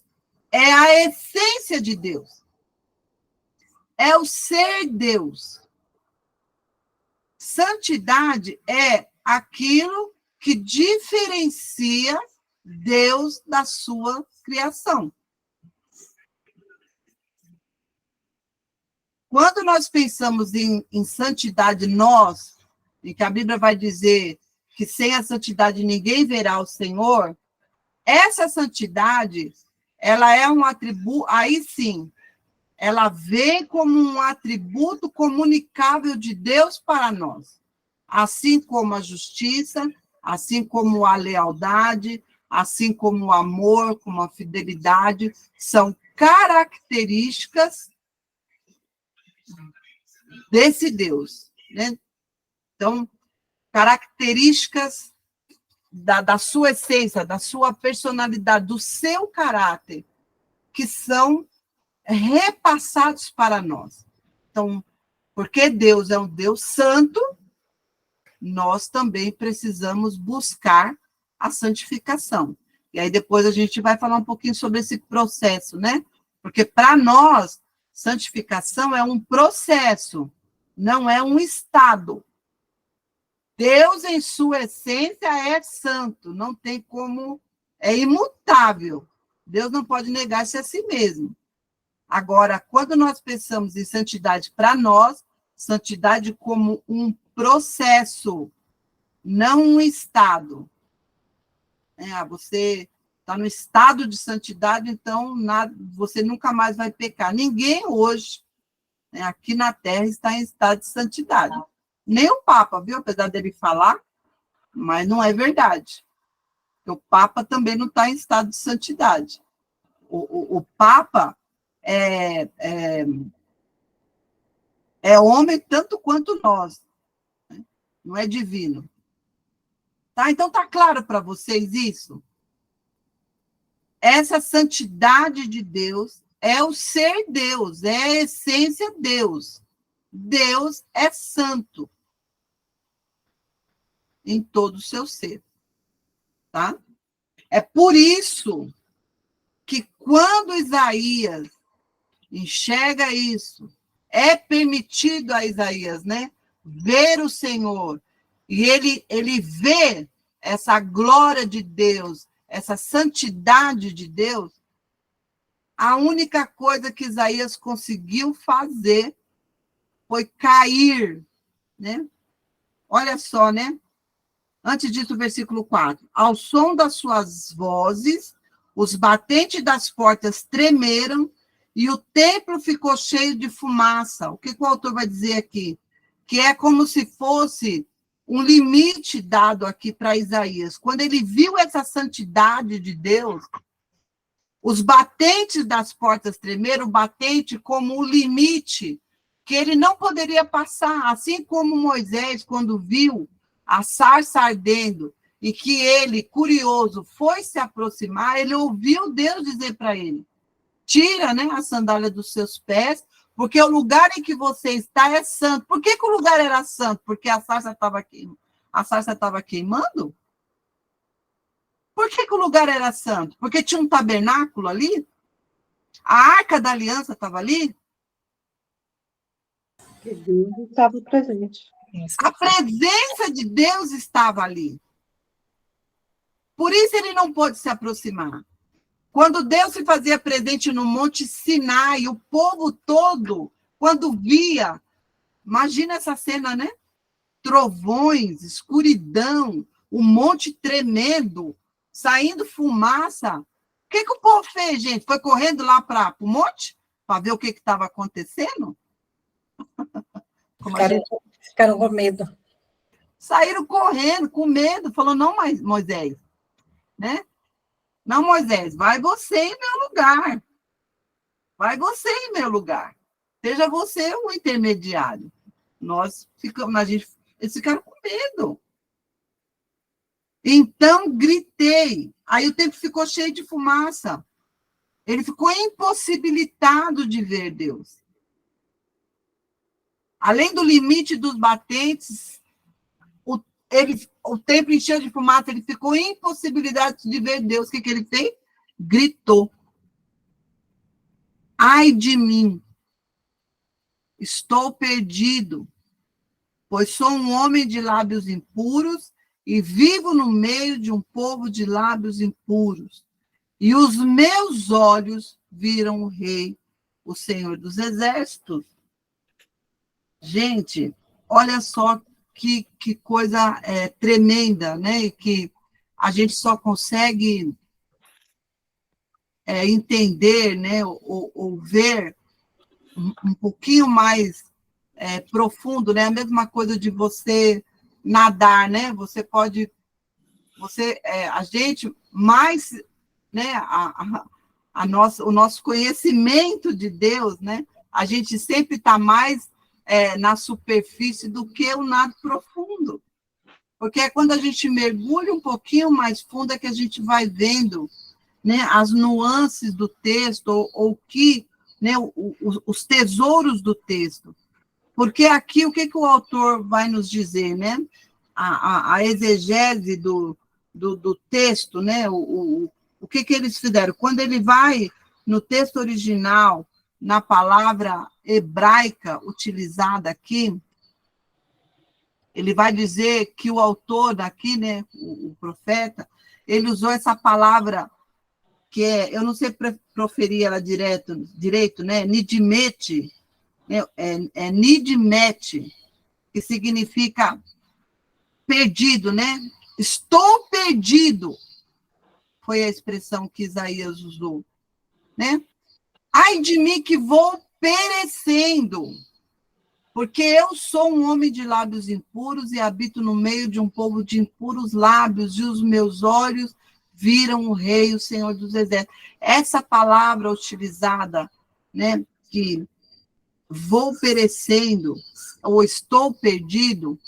é a essência de Deus. É o ser Deus. Santidade é aquilo que diferencia Deus da sua criação. Quando nós pensamos em santidade, em que a Bíblia vai dizer que sem a santidade ninguém verá o Senhor, essa santidade, ela é um atributo, aí sim, ela vem como um atributo comunicável de Deus para nós. Assim como a justiça, assim como a lealdade, assim como o amor, como a fidelidade, são características desse Deus, né? Então, características da sua essência, da sua personalidade, do seu caráter, que são repassados para nós. Então, porque Deus é um Deus santo, nós também precisamos buscar a santificação. E aí depois a gente vai falar um pouquinho sobre esse processo, né? Porque para nós, santificação é um processo, não é um estado. Deus, em sua essência, é santo, não tem como, é imutável. Deus não pode negar-se a si mesmo. Agora, quando nós pensamos em santidade para nós, santidade como um processo, não um estado. Você está no estado de santidade, então você nunca mais vai pecar. Ninguém hoje, aqui na Terra, está em estado de santidade. Nem o Papa, viu? Apesar dele falar, mas não é verdade. O Papa também não está em estado de santidade. O Papa é homem tanto quanto nós, né? Não é divino. Tá? Então, está claro para vocês isso? Essa santidade de Deus é o ser Deus, é a essência Deus. Deus é santo em todo o seu ser. Tá? É por isso que quando Isaías enxerga isso, é permitido a Isaías, né, ver o Senhor, e ele vê essa glória de Deus, essa santidade de Deus. A única coisa que Isaías conseguiu fazer foi cair, né? Olha só, né? Antes disso, o versículo 4. Ao som das suas vozes, os batentes das portas tremeram e o templo ficou cheio de fumaça. O que o autor vai dizer aqui? Que é como se fosse um limite dado aqui para Isaías. Quando ele viu essa santidade de Deus, os batentes das portas tremeram, o batente como o limite que ele não poderia passar. Assim como Moisés, quando viu a sarça ardendo, e que ele, curioso, foi se aproximar, ele ouviu Deus dizer para ele, tira, né, a sandália dos seus pés, porque o lugar em que você está é santo. Por que o lugar era santo? Porque a sarça estava queimando? Por que o lugar era santo? Porque tinha um tabernáculo ali? A Arca da Aliança estava ali? Que Deus estava presente. A presença de Deus estava ali. Por isso ele não pôde se aproximar. Quando Deus se fazia presente no Monte Sinai, o povo todo, quando via, imagina essa cena, né? Trovões, escuridão, um monte tremendo, saindo fumaça. O que o povo fez, gente? Foi correndo lá para o monte para ver o que estava acontecendo? Ficaram com medo. Saíram correndo, com medo, falou, não, Moisés, né? Não, Moisés, vai você em meu lugar. Vai você em meu lugar. Seja você o intermediário. Eles ficaram com medo. Então, gritei. Aí o templo ficou cheio de fumaça. Ele ficou impossibilitado de ver Deus. Além do limite dos batentes, o templo encheu de fumaça, ele ficou impossibilitado de ver Deus. O que ele fez? Gritou. Ai de mim, estou perdido, pois sou um homem de lábios impuros e vivo no meio de um povo de lábios impuros. E os meus olhos viram o Rei, o Senhor dos Exércitos. Gente, olha só que coisa tremenda, né? E que a gente só consegue entender, né? Ou ver um pouquinho mais profundo, né? A mesma coisa de você nadar, né? Você pode, a gente mais, né? O nosso conhecimento de Deus, né? A gente sempre está mais na superfície do que o nado profundo. Porque é quando a gente mergulha um pouquinho mais fundo é que a gente vai vendo, né, as nuances do texto, ou que, né, os tesouros do texto. Porque aqui, o que o autor vai nos dizer, né? A exegese do texto, né? O que eles fizeram? Quando ele vai no texto original, na palavra hebraica utilizada aqui, Ele vai dizer que o autor daqui, né, o profeta, ele usou essa palavra que é, eu não sei proferir ela direito, né, nidimete, nidimete, que significa perdido, né? Estou perdido, foi a expressão que Isaías usou, né? Ai de mim que vou perecendo, porque eu sou um homem de lábios impuros e habito no meio de um povo de impuros lábios, e os meus olhos viram o Rei, o Senhor dos Exércitos. Essa palavra utilizada, né, que vou perecendo, ou estou perdido,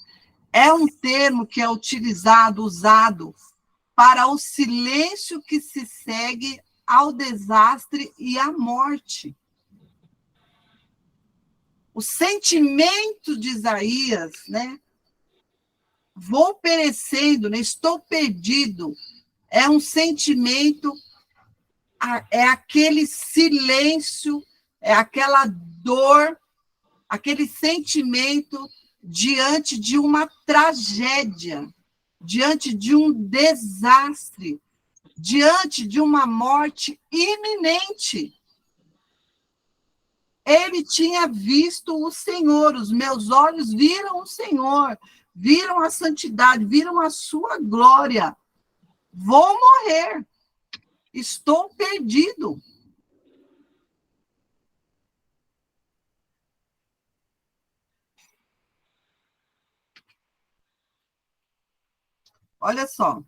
é um termo que é usado para o silêncio que se segue ao desastre e à morte. O sentimento de Isaías, né? Vou perecendo, né? Estou perdido. É um sentimento, é aquele silêncio, é aquela dor, aquele sentimento diante de uma tragédia, diante de um desastre, diante de uma morte iminente. Ele tinha visto o Senhor, os meus olhos viram o Senhor, viram a santidade, viram a sua glória. Vou morrer, estou perdido. Olha só,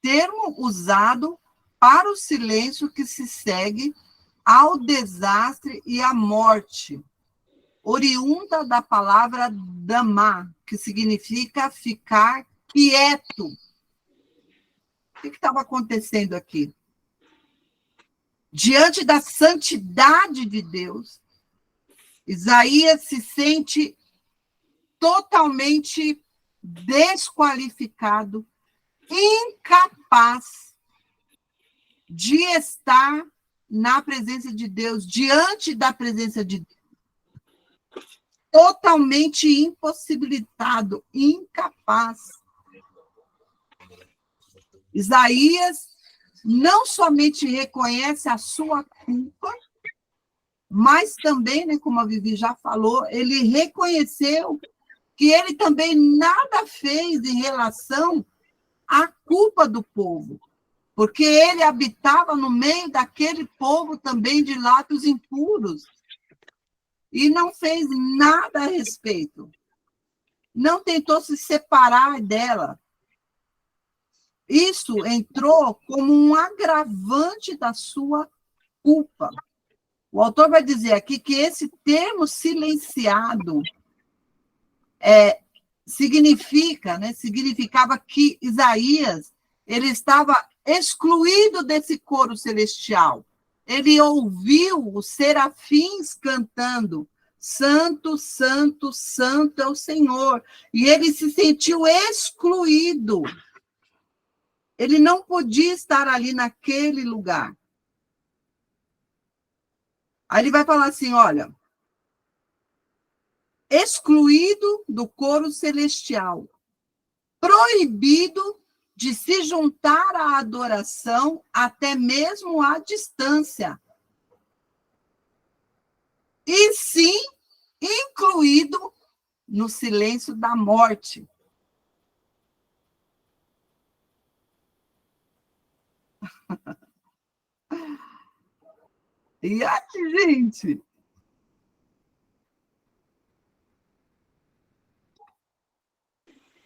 termo usado para o silêncio que se segue ao desastre e à morte, oriunda da palavra damá, que significa ficar quieto. O que estava acontecendo aqui? Diante da santidade de Deus, Isaías se sente totalmente desqualificado, incapaz de estar na presença de Deus, diante da presença de Deus, totalmente impossibilitado, incapaz. Isaías não somente reconhece a sua culpa, mas também, né, como a Vivi já falou, ele reconheceu que ele também nada fez em relação à culpa do povo, porque ele habitava no meio daquele povo também de lábios impuros e não fez nada a respeito. Não tentou se separar dela. Isso entrou como um agravante da sua culpa. O autor vai dizer aqui que esse termo silenciado significava que Isaías ele estava excluído desse coro celestial. Ele ouviu os serafins cantando, Santo, Santo, Santo é o Senhor. E ele se sentiu excluído. Ele não podia estar ali naquele lugar. Aí ele vai falar assim, olha, excluído do coro celestial, proibido de se juntar à adoração, até mesmo à distância. E sim, incluído no silêncio da morte. E aí, gente?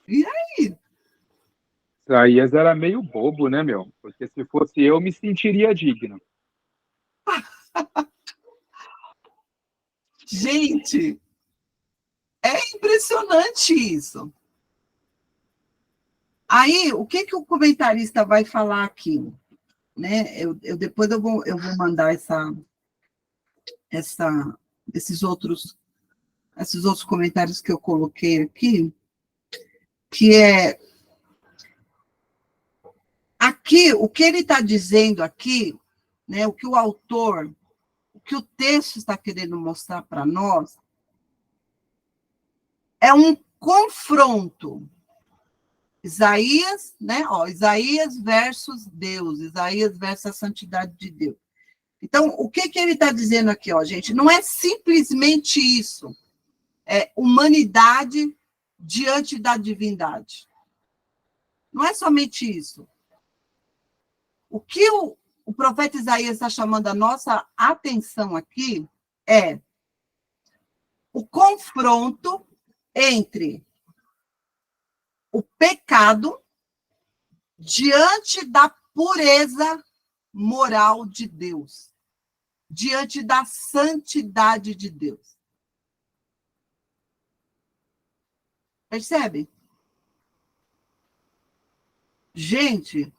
E aí? Isaías era meio bobo, né, meu? Porque se fosse eu, me sentiria digno. Gente, é impressionante isso. Aí, o que o comentarista vai falar aqui? Né? Depois eu vou mandar esses outros comentários que eu coloquei aqui, que é aqui, o que ele está dizendo aqui, né, o que o texto está querendo mostrar para nós, é um confronto. Isaías, né? Ó, Isaías versus Deus, Isaías versus a santidade de Deus. Então, o que ele está dizendo aqui, ó, gente? Não é simplesmente isso. É humanidade diante da divindade. Não é somente isso. O que o profeta Isaías está chamando a nossa atenção aqui é o confronto entre o pecado diante da pureza moral de Deus, diante da santidade de Deus. Percebe? Gente,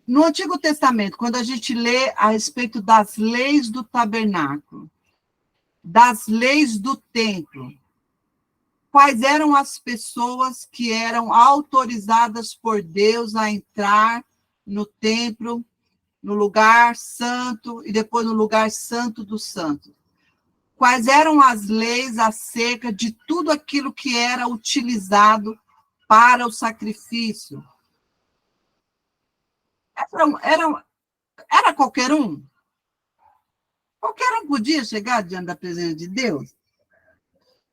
no Antigo Testamento, quando a gente lê a respeito das leis do tabernáculo, das leis do templo, quais eram as pessoas que eram autorizadas por Deus a entrar no templo, no lugar santo e depois no lugar santo dos santos? Quais eram as leis acerca de tudo aquilo que era utilizado para o sacrifício? Era qualquer um? Qualquer um podia chegar diante da presença de Deus?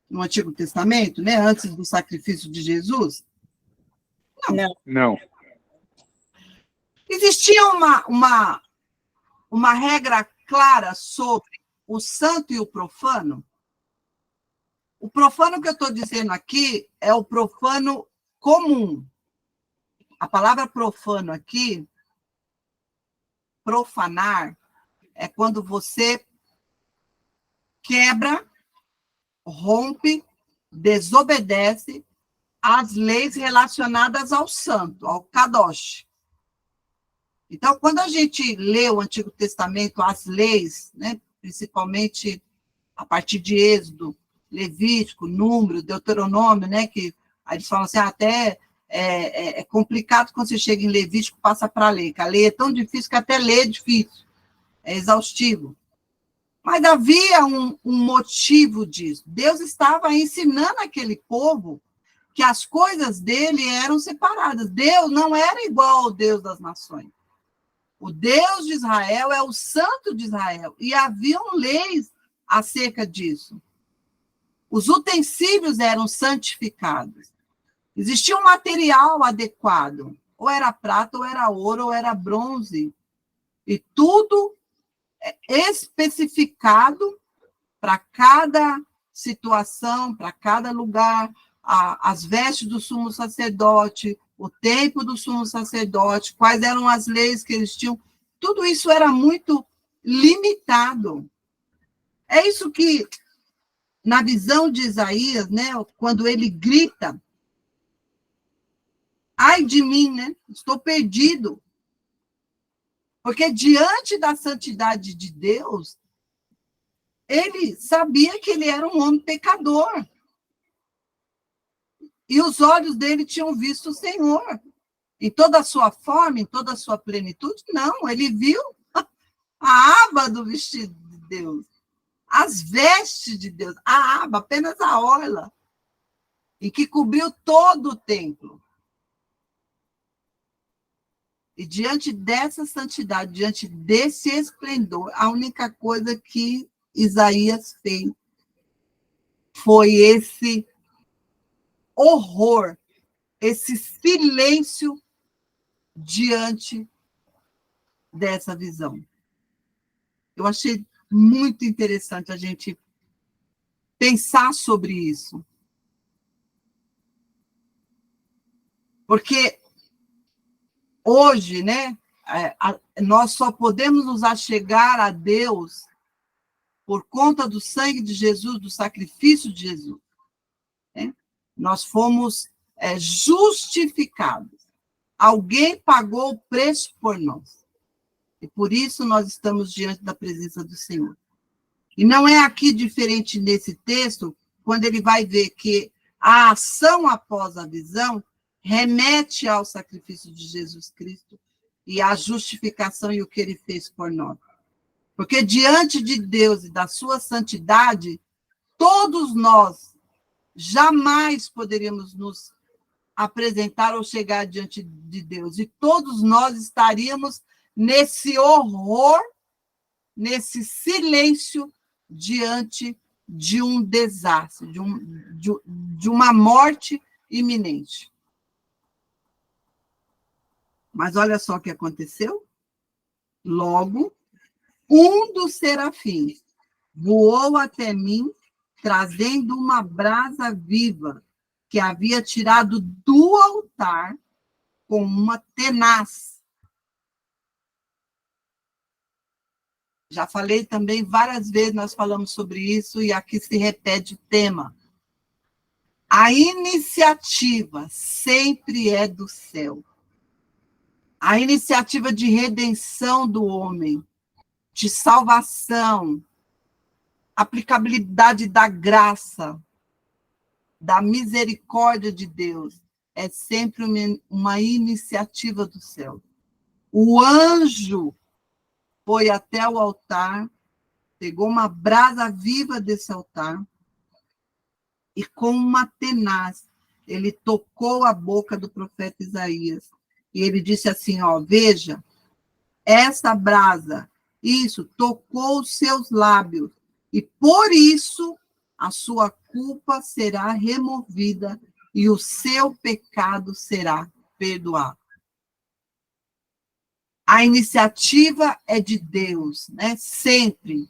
No Antigo Testamento, né? Antes do sacrifício de Jesus? Não. Existia uma regra clara sobre o santo e o profano? O profano que eu estou dizendo aqui é o profano comum. A palavra profano aqui, profanar, é quando você quebra, rompe, desobedece às leis relacionadas ao santo, ao kadosh. Então, quando a gente lê o Antigo Testamento, as leis, né, principalmente a partir de Êxodo, Levítico, Número, Deuteronômio, né, que aí eles falam assim, até é complicado quando você chega em Levítico, passa para a lei, que a lei é tão difícil que até ler é difícil, é exaustivo. Mas havia um motivo disso. Deus estava ensinando aquele povo que as coisas dele eram separadas. Deus não era igual ao Deus das nações. O Deus de Israel é o Santo de Israel. E haviam leis acerca disso. Os utensílios eram santificados. Existia um material adequado. Ou era prata, ou era ouro, ou era bronze. E tudo especificado para cada situação, para cada lugar, as vestes do sumo sacerdote, o templo do sumo sacerdote, quais eram as leis que eles tinham, tudo isso era muito limitado. É isso que, na visão de Isaías, né, quando ele grita, ai de mim, né, estou perdido. Porque diante da santidade de Deus, ele sabia que ele era um homem pecador. E os olhos dele tinham visto o Senhor. Em toda a sua forma, em toda a sua plenitude, não. Ele viu a aba do vestido de Deus, as vestes de Deus, a aba, apenas a orla, e que cobriu todo o templo. E diante dessa santidade, diante desse esplendor, a única coisa que Isaías fez foi esse horror, esse silêncio diante dessa visão. Eu achei muito interessante a gente pensar sobre isso. Porque hoje, né, nós só podemos nos achegar a Deus por conta do sangue de Jesus, do sacrifício de Jesus. Né? Nós fomos justificados. Alguém pagou o preço por nós. E por isso nós estamos diante da presença do Senhor. E não é aqui diferente nesse texto, quando ele vai ver que a ação após a visão remete ao sacrifício de Jesus Cristo e à justificação e o que ele fez por nós. Porque diante de Deus e da sua santidade, todos nós jamais poderíamos nos apresentar ou chegar diante de Deus. E todos nós estaríamos nesse horror, nesse silêncio diante de um desastre, de uma morte iminente. Mas olha só o que aconteceu. Logo, um dos serafins voou até mim, trazendo uma brasa viva que havia tirado do altar com uma tenaz. Já falei também várias vezes, nós falamos sobre isso, e aqui se repete o tema. A iniciativa sempre é do céu. A iniciativa de redenção do homem, de salvação, aplicabilidade da graça, da misericórdia de Deus, é sempre uma iniciativa do céu. O anjo foi até o altar, pegou uma brasa viva desse altar, e com uma tenaz, ele tocou a boca do profeta Isaías. E ele disse assim, ó, veja, essa brasa, isso, tocou os seus lábios, e por isso a sua culpa será removida e o seu pecado será perdoado. A iniciativa é de Deus, né? Sempre.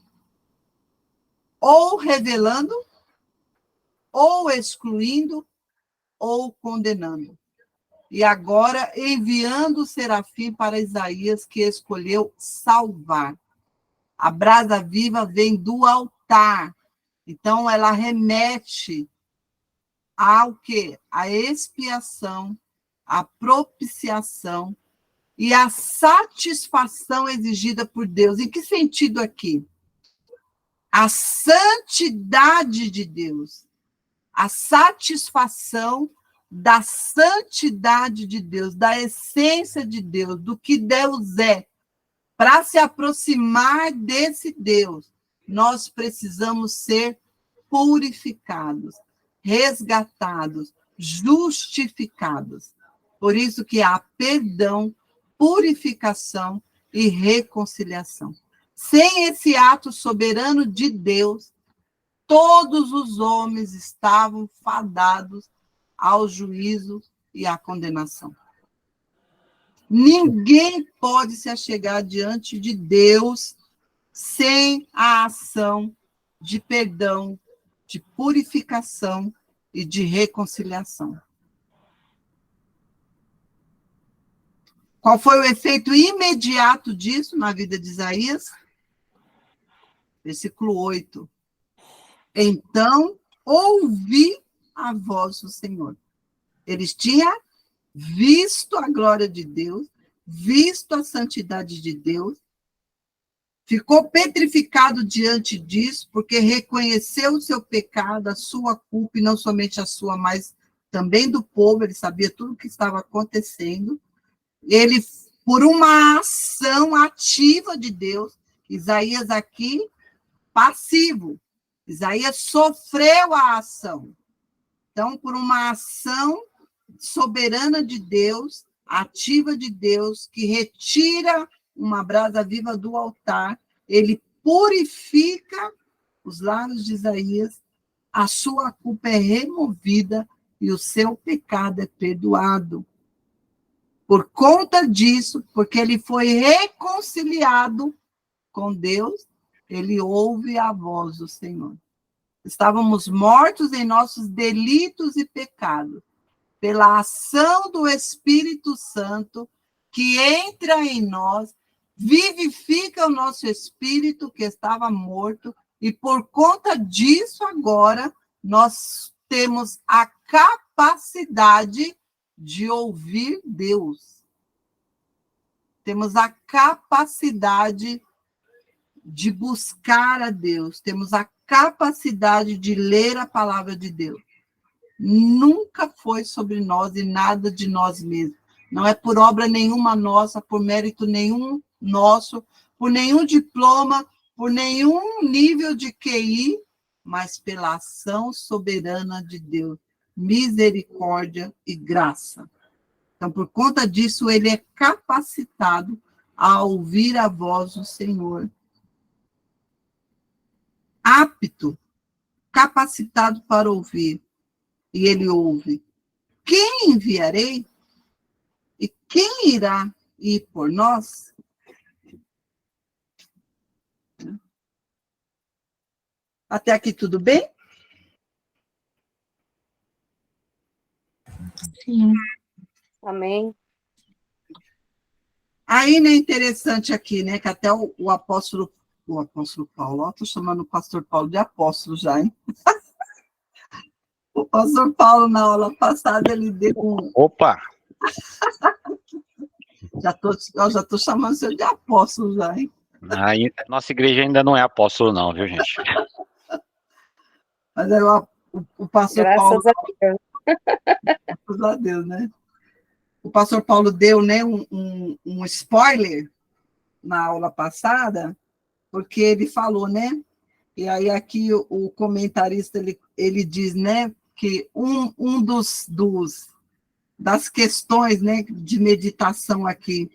Ou revelando, ou excluindo, ou condenando. E agora enviando o serafim para Isaías, que escolheu salvar. A brasa viva vem do altar. Então, ela remete ao quê? A expiação, a propiciação e a satisfação exigida por Deus. Em que sentido aqui? A santidade de Deus, a satisfação da santidade de Deus, da essência de Deus, do que Deus é. Para se aproximar desse Deus, nós precisamos ser purificados, resgatados, justificados. Por isso que há perdão, purificação e reconciliação. Sem esse ato soberano de Deus, todos os homens estavam fadados ao juízo e à condenação. Ninguém pode se achegar diante de Deus sem a ação de perdão, de purificação e de reconciliação. Qual foi o efeito imediato disso na vida de Isaías? Versículo 8. Então, ouvi a voz do Senhor. Eles tinham visto a glória de Deus, visto a santidade de Deus, ficou petrificado diante disso, porque reconheceu o seu pecado, a sua culpa, e não somente a sua, mas também do povo, ele sabia tudo o que estava acontecendo. Ele, por uma ação ativa de Deus, Isaías aqui, passivo, Isaías sofreu a ação. Então, por uma ação soberana de Deus, ativa de Deus, que retira uma brasa viva do altar, ele purifica os lábios de Isaías, a sua culpa é removida e o seu pecado é perdoado. Por conta disso, porque ele foi reconciliado com Deus, ele ouve a voz do Senhor. Estávamos mortos em nossos delitos e pecados. Pela ação do Espírito Santo, que entra em nós, vivifica o nosso espírito que estava morto, e por conta disso, agora, nós temos a capacidade de ouvir Deus. Temos a capacidade de buscar a Deus. Temos a capacidade de ler a palavra de Deus. Nunca foi sobre nós e nada de nós mesmos. Não é por obra nenhuma nossa, por mérito nenhum nosso, por nenhum diploma, por nenhum nível de QI, mas pela ação soberana de Deus, misericórdia e graça. Então, por conta disso, ele é capacitado a ouvir a voz do Senhor. Apto, capacitado para ouvir. E ele ouve. Quem enviarei? E quem irá ir por nós? Até aqui tudo bem? Sim. Amém. Aí, né, interessante aqui, né, que até o apóstolo Paulo, estou chamando o pastor Paulo de apóstolo já, hein? O pastor Paulo, na aula passada, ele deu um... Opa! Já tô chamando você de apóstolo já, hein? Aí, nossa igreja ainda não é apóstolo, não, viu, gente? Mas aí o pastor Graças Paulo... a Deus. Graças a Deus, né? O pastor Paulo deu, né, um spoiler na aula passada, porque ele falou, né? E aí aqui o comentarista, ele diz, né, que um das questões, né, de meditação aqui,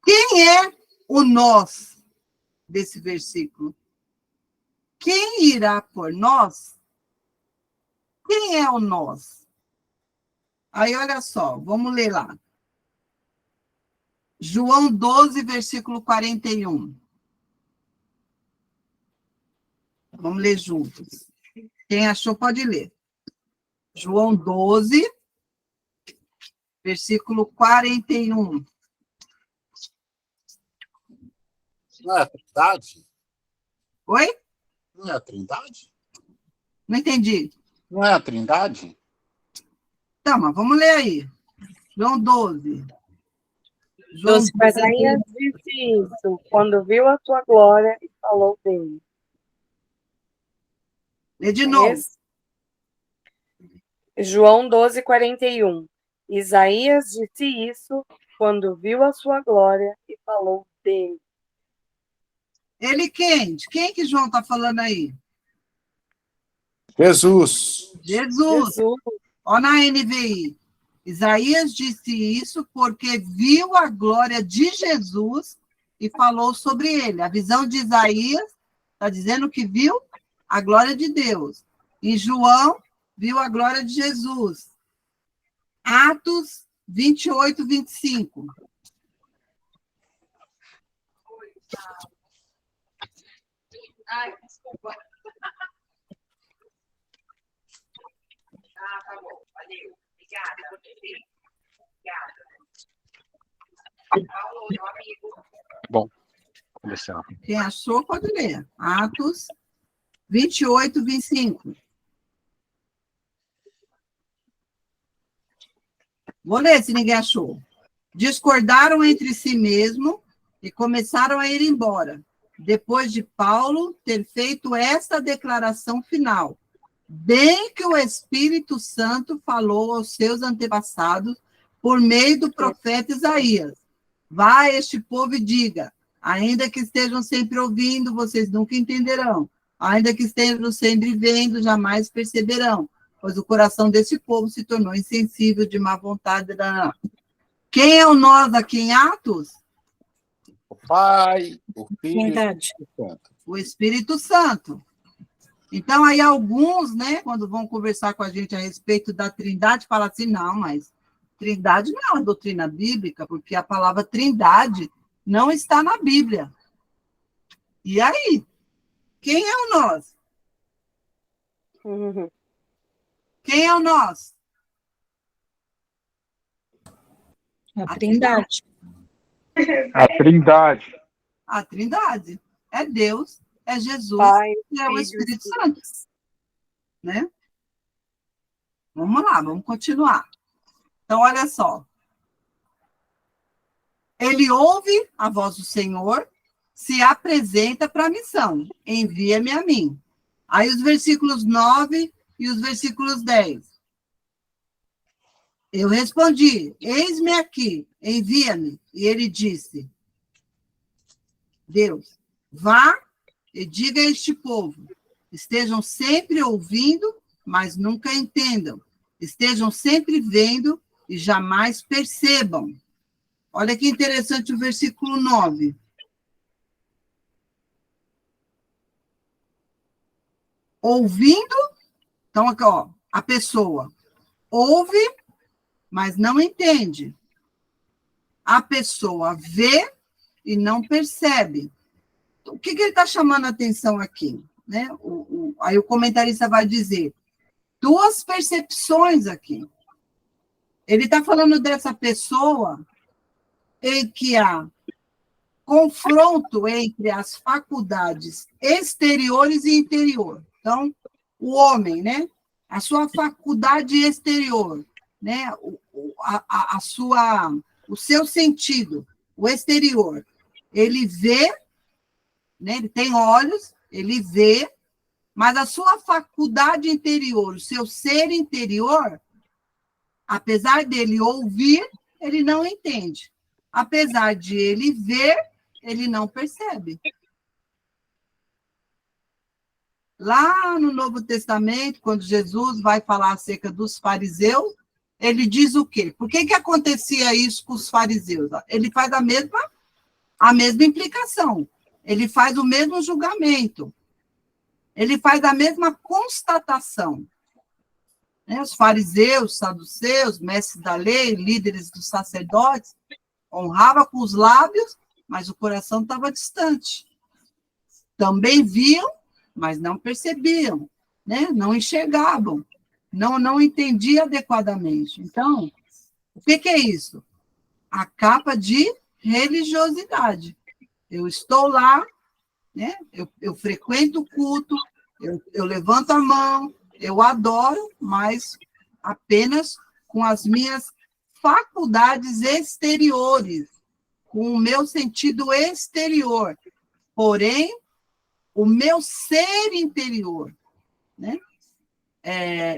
quem é o nós desse versículo? Quem irá por nós? Quem é o nós? Aí, olha só, vamos ler lá. João 12, versículo 41. Vamos ler juntos. Quem achou, pode ler. João 12, versículo 41. Não é a Trindade? Oi? Não é a Trindade? Não entendi. Não é a Trindade? Tá, mas vamos ler aí. João 12. João 12. Isaías disse isso quando viu a tua glória e falou dele. Lê de novo. João 12, 41. Isaías disse isso quando viu a sua glória e falou dele. Ele quem? De quem que João está falando aí? Jesus. Jesus. Ó na NVI. Isaías disse isso porque viu a glória de Jesus e falou sobre ele. A visão de Isaías está dizendo que viu a glória de Deus. E João viu a glória de Jesus. Atos 28, 25. Ai, desculpa. Tá bom. Valeu. Obrigada. Paulo, meu amigo. Bom, começando. Quem achou, pode ler. Atos 28, 25. Vou ler se ninguém achou. Discordaram entre si mesmo e começaram a ir embora, depois de Paulo ter feito esta declaração final. Bem que o Espírito Santo falou aos seus antepassados por meio do profeta Isaías. Vá a este povo e diga, ainda que estejam sempre ouvindo, vocês nunca entenderão. Ainda que estejam sempre vendo, jamais perceberão. Pois o coração desse povo se tornou insensível de má vontade. Quem é o nós aqui em Atos? O Pai, o Filho Verdade. e o Espírito Santo. O Espírito Santo. Então, aí alguns, né, quando vão conversar com a gente a respeito da Trindade, falam assim, não, mas Trindade não é uma doutrina bíblica, porque a palavra Trindade não está na Bíblia. E aí? Quem é o nós? Uhum. Quem é o nós? A Trindade. A Trindade. A Trindade. É Deus, é Jesus Pai, e é o Filho, Espírito Santo. Né? Vamos lá, vamos continuar. Então, olha só. Ele ouve a voz do Senhor, se apresenta para a missão. Envia-me a mim. Aí os versículos 9 e os versículos 10. Eu respondi, eis-me aqui, envia-me. E ele disse, Deus, vá e diga a este povo, Estejam sempre ouvindo, mas nunca entendam. Estejam sempre vendo e jamais percebam. Olha que interessante o versículo 9. Ouvindo, então aqui, ó, a pessoa ouve, mas não entende. A pessoa vê e não percebe. O que ele está chamando a atenção aqui? Né? Aí o comentarista vai dizer, duas percepções aqui. Ele está falando dessa pessoa em que há confronto entre as faculdades exteriores e interior. Então, o homem, né? A sua faculdade exterior, né? O seu sentido, o exterior. Ele vê, né? Ele tem olhos, ele vê, mas a sua faculdade interior, o seu ser interior, apesar dele ouvir, ele não entende. Apesar de ele ver, ele não percebe. Lá no Novo Testamento, quando Jesus vai falar acerca dos fariseus, ele diz o quê? Por que acontecia isso com os fariseus? Ele faz a mesma implicação. Ele faz o mesmo julgamento. Ele faz a mesma constatação. Né? Os fariseus, saduceus, mestres da lei, líderes dos sacerdotes, honravam com os lábios, mas o coração estava distante. Também viam, mas não percebiam, né? Não enxergavam, não entendiam adequadamente. Então, o que é isso? A capa de religiosidade. Eu estou lá, né? Eu frequento o culto, eu levanto a mão, eu adoro, mas apenas com as minhas faculdades exteriores, com o meu sentido exterior. Porém, o meu ser interior, né,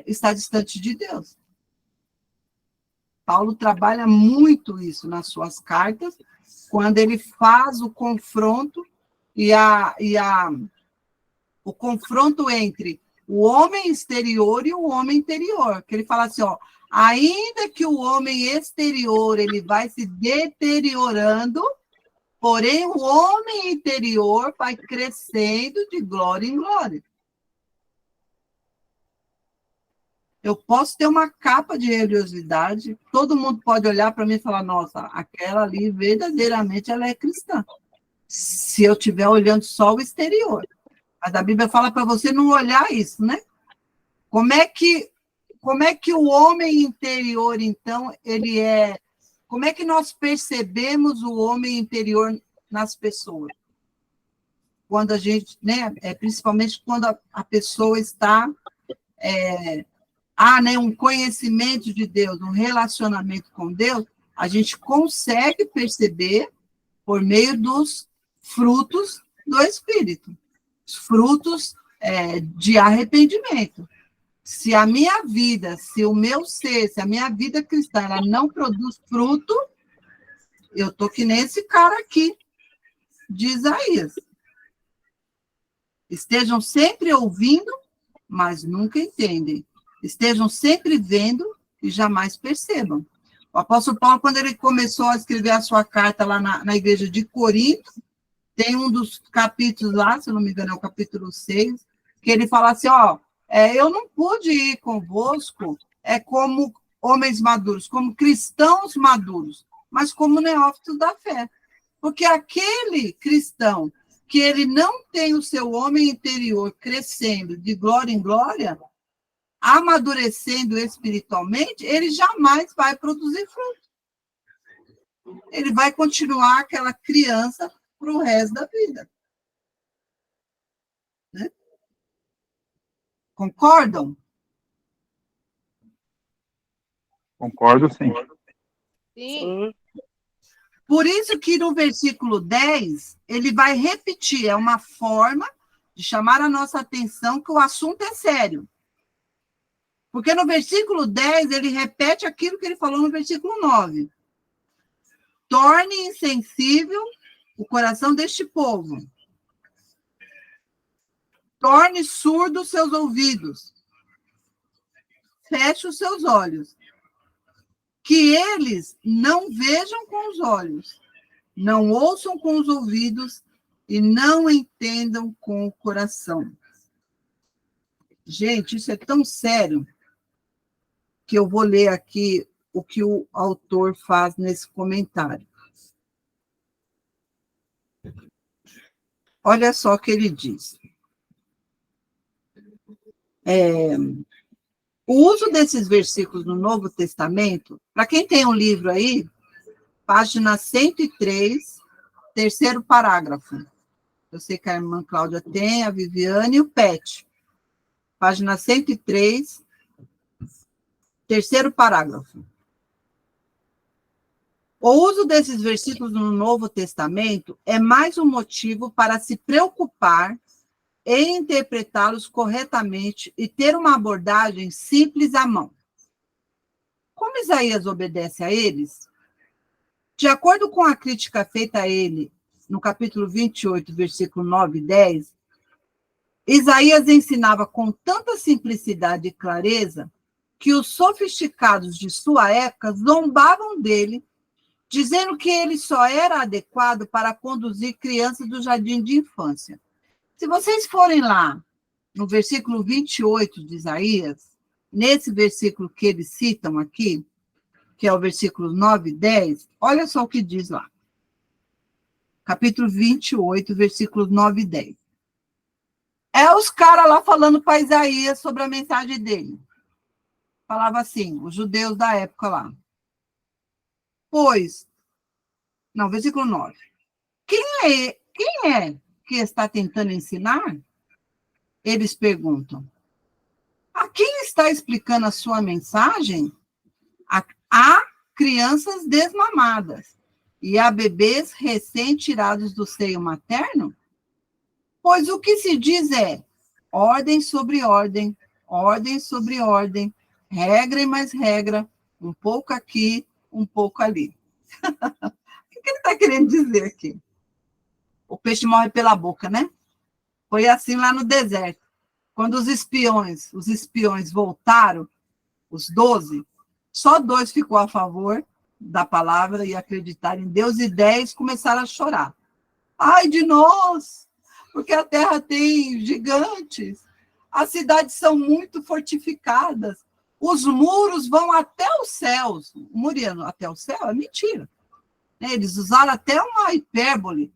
está distante de Deus. Paulo trabalha muito isso nas suas cartas, quando ele faz o confronto o confronto entre o homem exterior e o homem interior, que ele fala assim, ó, ainda que o homem exterior ele vai se deteriorando, porém o homem interior vai crescendo de glória em glória. Eu posso ter uma capa de religiosidade, todo mundo pode olhar para mim e falar, nossa, aquela ali verdadeiramente ela é cristã. Se eu estiver olhando só o exterior. Mas a Bíblia fala para você não olhar isso, né? Como é que o homem interior, então, ele é... Como é que nós percebemos o homem interior nas pessoas? Quando a gente, né? Principalmente quando a pessoa está... né, um conhecimento de Deus, um relacionamento com Deus, a gente consegue perceber por meio dos frutos do Espírito. Os frutos de arrependimento. Se a minha vida, se o meu ser, se a minha vida cristã, ela não produz fruto, eu estou que nem esse cara aqui, de Isaías. Estejam sempre ouvindo, mas nunca entendem. Estejam sempre vendo e jamais percebam. O apóstolo Paulo, quando ele começou a escrever a sua carta lá na igreja de Corinto, tem um dos capítulos lá, se eu não me engano, é o capítulo 6, que ele fala assim, ó, eu não pude ir convosco como homens maduros, como cristãos maduros, mas como neófitos da fé. Porque aquele cristão que ele não tem o seu homem interior crescendo de glória em glória, amadurecendo espiritualmente, ele jamais vai produzir fruto. Ele vai continuar aquela criança para o resto da vida. Né? Concordam? Concordo, sim. Sim. Por isso que no versículo 10, ele vai repetir, é uma forma de chamar a nossa atenção que o assunto é sério. Porque no versículo 10, ele repete aquilo que ele falou no versículo 9. Torne insensível o coração deste povo. torne surdos seus ouvidos, feche os seus olhos, que eles não vejam com os olhos, não ouçam com os ouvidos e não entendam com o coração. Gente, isso é tão sério que eu vou ler aqui o que o autor faz nesse comentário. Olha só o que ele diz. O uso desses versículos no Novo Testamento, para quem tem um livro aí, página 103, terceiro parágrafo. Eu sei que a irmã Cláudia tem, a Viviane e o Pet. Página 103, terceiro parágrafo. O uso desses versículos no Novo Testamento é mais um motivo para se preocupar em interpretá-los corretamente e ter uma abordagem simples à mão. Como Isaías obedece a eles? De acordo com a crítica feita a ele, no capítulo 28, versículo 9 e 10, Isaías ensinava com tanta simplicidade e clareza que os sofisticados de sua época zombavam dele, dizendo que ele só era adequado para conduzir crianças do jardim de infância. Se vocês forem lá, no versículo 28 de Isaías, nesse versículo que eles citam aqui, que é o versículo 9 e 10, olha só o que diz lá. Capítulo 28, versículos 9 e 10. É os caras lá falando para Isaías sobre a mensagem dele. Falava assim, os judeus da época lá. Versículo 9. Quem é que está tentando ensinar? Eles perguntam. A quem está explicando a sua mensagem? A crianças desmamadas e a bebês recém-tirados do seio materno? Pois o que se diz é ordem sobre ordem, ordem sobre ordem, regra e mais regra, um pouco aqui, um pouco ali. O que ele está querendo dizer aqui? O peixe morre pela boca, né? Foi assim lá no deserto. Quando os espiões voltaram, os 12, só 2 ficou a favor da palavra e acreditaram em Deus, e 10 começaram a chorar. Ai de nós! Porque a terra tem gigantes, as cidades são muito fortificadas, os muros vão até os céus. O muro até o céu é mentira. Eles usaram até uma hipérbole.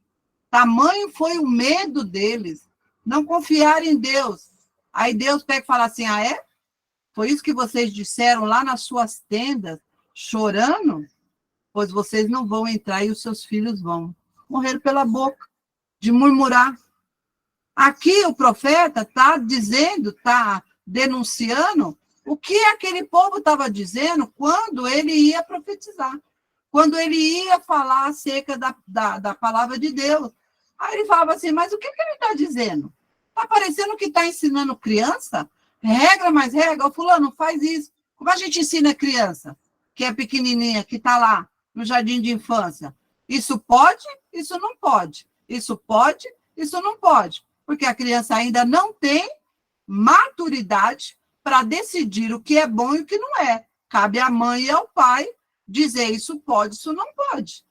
Tamanho foi o medo deles, não confiaram em Deus. Aí Deus pega e fala assim, Foi isso que vocês disseram lá nas suas tendas, chorando? Pois vocês não vão entrar e os seus filhos vão. Morreram pela boca, de murmurar. Aqui o profeta está dizendo, está denunciando o que aquele povo estava dizendo quando ele ia profetizar, quando ele ia falar acerca da palavra de Deus. Aí ele falava assim, mas o que ele está dizendo? Está parecendo que está ensinando criança? Regra mais regra, o fulano faz isso. Como a gente ensina a criança, que é pequenininha, que está lá no jardim de infância? Isso pode, isso não pode. Isso pode, isso não pode. Porque a criança ainda não tem maturidade para decidir o que é bom e o que não é. Cabe à mãe e ao pai dizer isso pode, isso não pode.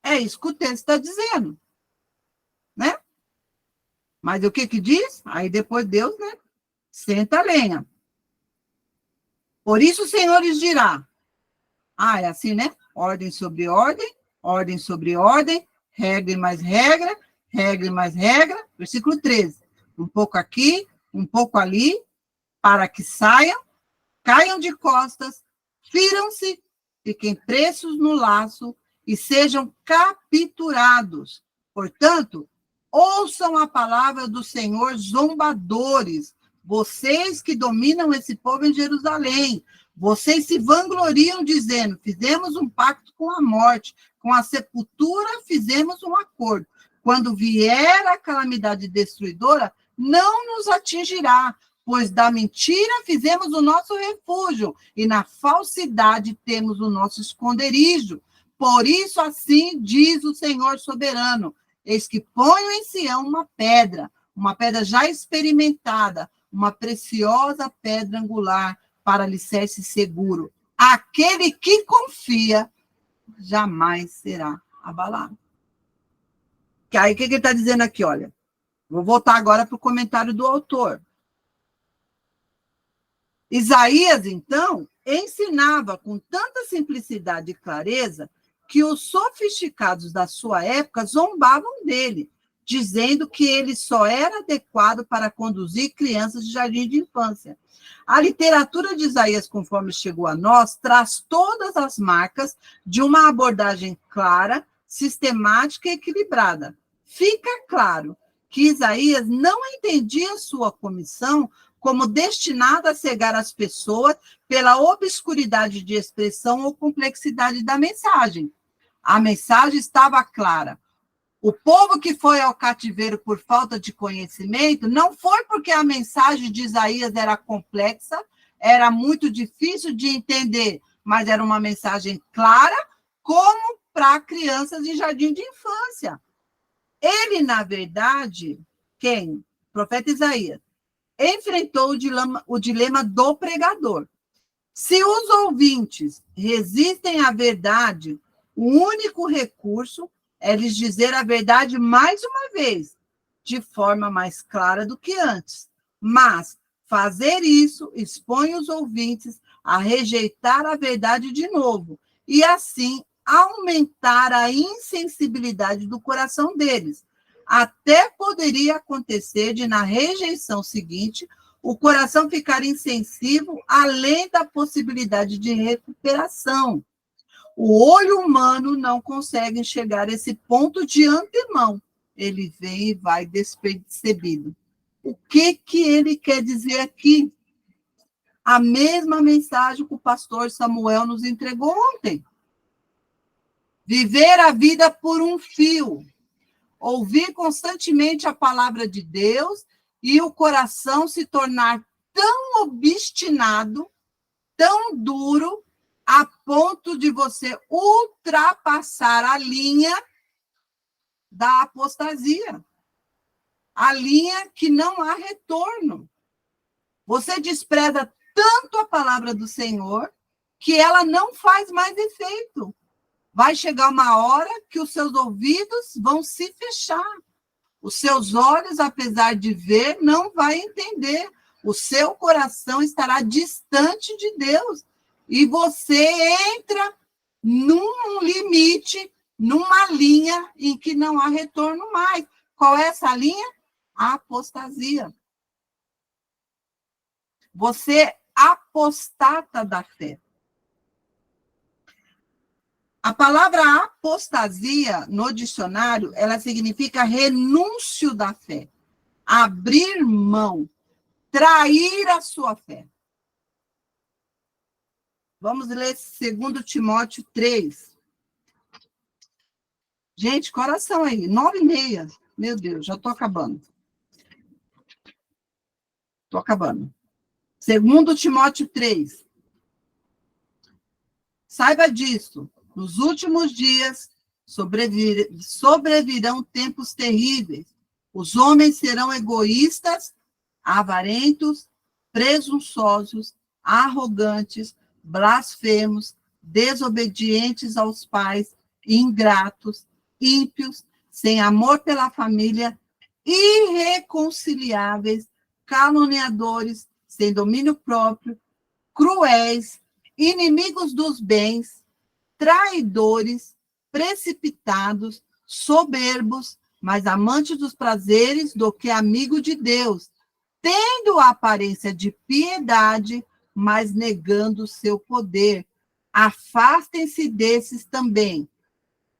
É isso que o texto está dizendo. Né? Mas o que diz? Aí depois Deus, né? Senta a lenha. Por isso o Senhor lhes dirá. É assim, né? Ordem sobre ordem, ordem sobre ordem, regra e mais regra, regra e mais regra. Versículo 13. Um pouco aqui, um pouco ali, para que saiam, caiam de costas, firam-se, fiquem presos no laço e sejam capturados. Portanto, ouçam a palavra do Senhor, zombadores, vocês que dominam esse povo em Jerusalém. Vocês se vangloriam dizendo, fizemos um pacto com a morte, com a sepultura fizemos um acordo. Quando vier a calamidade destruidora, não nos atingirá, pois da mentira fizemos o nosso refúgio, e na falsidade temos o nosso esconderijo. Por isso, assim diz o Senhor soberano, Eis que ponho em Sião uma pedra já experimentada, uma preciosa pedra angular para alicerce seguro. Aquele que confia jamais será abalado. Que aí, o que ele está dizendo aqui? Olha, vou voltar agora para o comentário do autor. Isaías, então, ensinava com tanta simplicidade e clareza que os sofisticados da sua época zombavam dele, dizendo que ele só era adequado para conduzir crianças de jardim de infância. A literatura de Isaías, conforme chegou a nós, traz todas as marcas de uma abordagem clara, sistemática e equilibrada. Fica claro que Isaías não entendia sua comissão como destinada a cegar as pessoas pela obscuridade de expressão ou complexidade da mensagem. A mensagem estava clara. O povo que foi ao cativeiro por falta de conhecimento não foi porque a mensagem de Isaías era complexa, era muito difícil de entender, mas era uma mensagem clara, como para crianças em jardim de infância. Ele, na verdade, quem? O profeta Isaías, enfrentou o dilema do pregador. Se os ouvintes resistem à verdade, o único recurso é lhes dizer a verdade mais uma vez, de forma mais clara do que antes. Mas fazer isso expõe os ouvintes a rejeitar a verdade de novo e, assim, aumentar a insensibilidade do coração deles. Até poderia acontecer de, na rejeição seguinte, o coração ficar insensível, além da possibilidade de recuperação. O olho humano não consegue enxergar esse ponto de antemão. Ele vem e vai despercebido. O que ele quer dizer aqui? A mesma mensagem que o pastor Samuel nos entregou ontem. Viver a vida por um fio. Ouvir constantemente a palavra de Deus e o coração se tornar tão obstinado, tão duro, a ponto de você ultrapassar a linha da apostasia. A linha que não há retorno. Você despreza tanto a palavra do Senhor que ela não faz mais efeito. Vai chegar uma hora que os seus ouvidos vão se fechar. Os seus olhos, apesar de ver, não vai entender. O seu coração estará distante de Deus. E você entra num limite, numa linha em que não há retorno mais. Qual é essa linha? A apostasia. Você apostata da fé. A palavra apostasia, no dicionário, ela significa renúncio da fé, abrir mão, trair a sua fé. Vamos ler 2 Timóteo 3. Gente, coração aí, 9h30. Meu Deus, já estou acabando. Estou acabando. 2 Timóteo 3. Saiba disso. Nos últimos dias sobrevirão tempos terríveis. Os homens serão egoístas, avarentos, presunçosos, arrogantes, blasfemos, desobedientes aos pais, ingratos, ímpios, sem amor pela família, irreconciliáveis, caluniadores, sem domínio próprio, cruéis, inimigos dos bens, traidores, precipitados, soberbos, mais amantes dos prazeres do que amigo de Deus, tendo a aparência de piedade, mas negando o seu poder. Afastem-se desses também.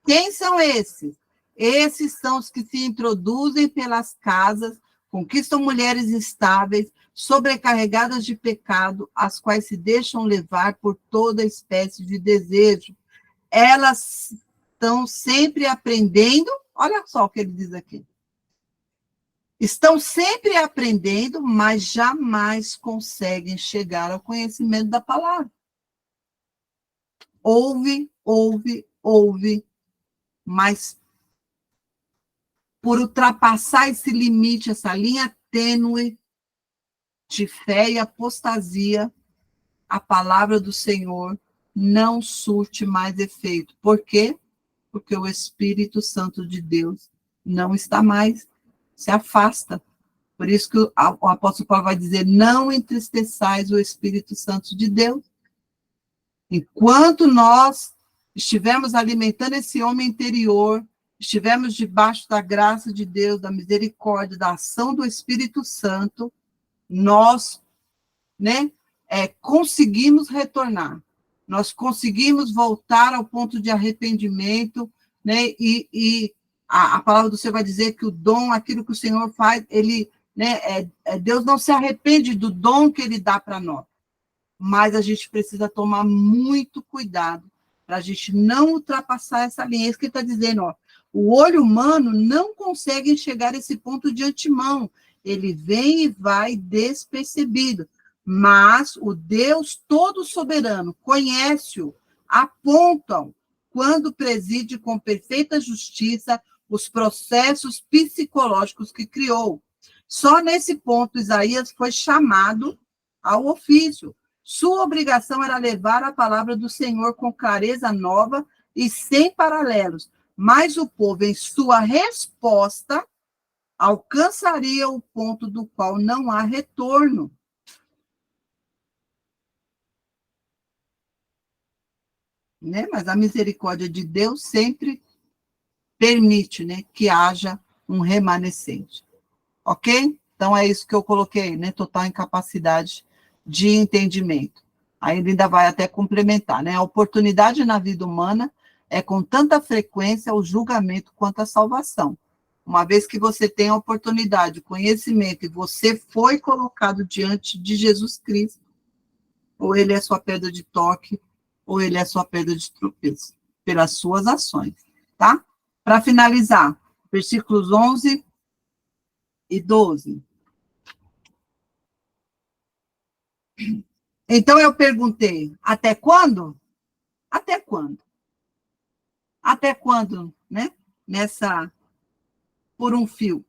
Quem são esses? Esses são os que se introduzem pelas casas, conquistam mulheres instáveis, sobrecarregadas de pecado, as quais se deixam levar por toda espécie de desejo. Elas estão sempre aprendendo, olha só o que ele diz aqui. Estão sempre aprendendo, mas jamais conseguem chegar ao conhecimento da palavra. Ouve, mas por ultrapassar esse limite, essa linha tênue de fé e apostasia, a palavra do Senhor não surte mais efeito. Por quê? Porque o Espírito Santo de Deus não está mais, se afasta. Por isso que o apóstolo Paulo vai dizer, não entristeçais o Espírito Santo de Deus. Enquanto nós estivermos alimentando esse homem interior, estivermos debaixo da graça de Deus, da misericórdia, da ação do Espírito Santo, nós, conseguimos retornar. Nós conseguimos voltar ao ponto de arrependimento, e a palavra do Senhor vai dizer que o dom, aquilo que o Senhor faz, ele, Deus não se arrepende do dom que ele dá para nós. Mas a gente precisa tomar muito cuidado para a gente não ultrapassar essa linha. É isso que ele está dizendo, ó. O olho humano não consegue enxergar esse ponto de antemão. Ele vem e vai despercebido. Mas o Deus todo soberano conhece-o, apontam quando preside com perfeita justiça os processos psicológicos que criou. Só nesse ponto Isaías foi chamado ao ofício. Sua obrigação era levar a palavra do Senhor com clareza nova e sem paralelos. Mas o povo, em sua resposta, alcançaria o ponto do qual não há retorno. Mas a misericórdia de Deus sempre permite, que haja um remanescente. Ok? Então, é isso que eu coloquei, total incapacidade de entendimento. Aí ele ainda vai até complementar, A oportunidade na vida humana é com tanta frequência o julgamento quanto a salvação. Uma vez que você tem a oportunidade, o conhecimento, e você foi colocado diante de Jesus Cristo, ou ele é sua pedra de toque, ou ele é sua pedra de tropeço, pelas suas ações, tá? Para finalizar, versículos 11 e 12. Então eu perguntei, até quando? Até quando? Até quando, por um fio.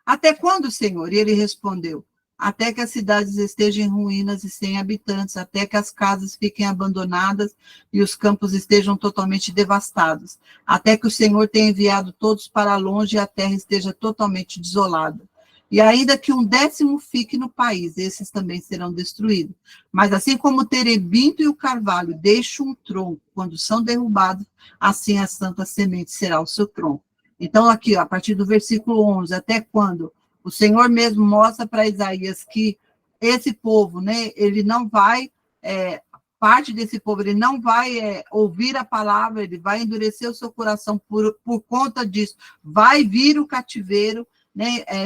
Até quando, Senhor? E ele respondeu, até que as cidades estejam em ruínas e sem habitantes, até que as casas fiquem abandonadas e os campos estejam totalmente devastados, até que o Senhor tenha enviado todos para longe e a terra esteja totalmente desolada. E ainda que 1/10 fique no país, esses também serão destruídos. Mas assim como o terebinto e o carvalho deixam um tronco quando são derrubados, assim a santa semente será o seu tronco. Então, aqui, a partir do versículo 11, até quando o Senhor mesmo mostra para Isaías que esse povo, ele não vai, parte desse povo, ele não vai ouvir a palavra, ele vai endurecer o seu coração por conta disso. Vai vir o cativeiro,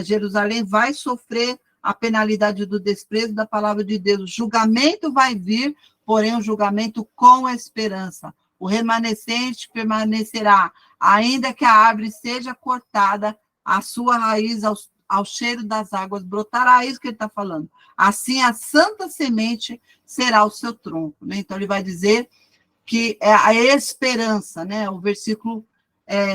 Jerusalém vai sofrer a penalidade do desprezo da palavra de Deus. O julgamento vai vir, porém um julgamento com esperança. O remanescente permanecerá, ainda que a árvore seja cortada, a sua raiz ao cheiro das águas brotará. É isso que ele está falando. Assim, a santa semente será o seu tronco. Então, ele vai dizer que é a esperança, o versículo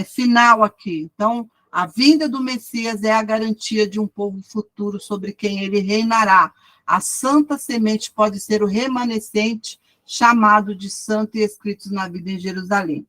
final aqui. Então, a vinda do Messias é a garantia de um povo futuro sobre quem ele reinará. A santa semente pode ser o remanescente chamado de santo e escritos na vida em Jerusalém.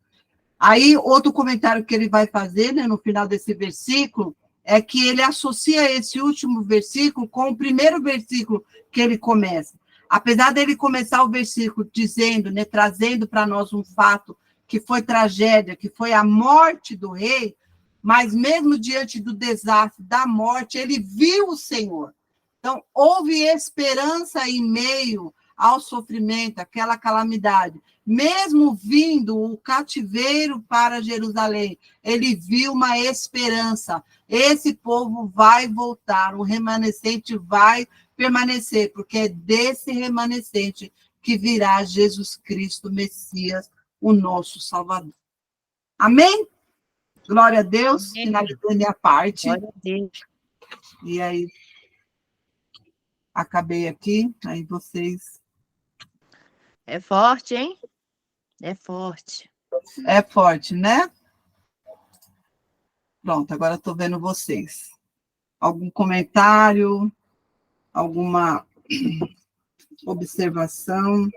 Aí, outro comentário que ele vai fazer, no final desse versículo, é que ele associa esse último versículo com o primeiro versículo que ele começa. Apesar dele começar o versículo dizendo, trazendo para nós um fato que foi tragédia, que foi a morte do rei, mas mesmo diante do desastre da morte, ele viu o Senhor. Então, houve esperança em meio ao sofrimento, aquela calamidade. Mesmo vindo o cativeiro para Jerusalém, ele viu uma esperança. Esse povo vai voltar, o remanescente vai permanecer, porque é desse remanescente que virá Jesus Cristo, Messias, o nosso Salvador. Amém? Glória a Deus, Amém. Finalizando a minha parte. Glória a Deus. E aí, acabei aqui, aí vocês... É forte, hein? É forte. É forte, né? Pronto, agora estou vendo vocês. Algum comentário? Alguma observação?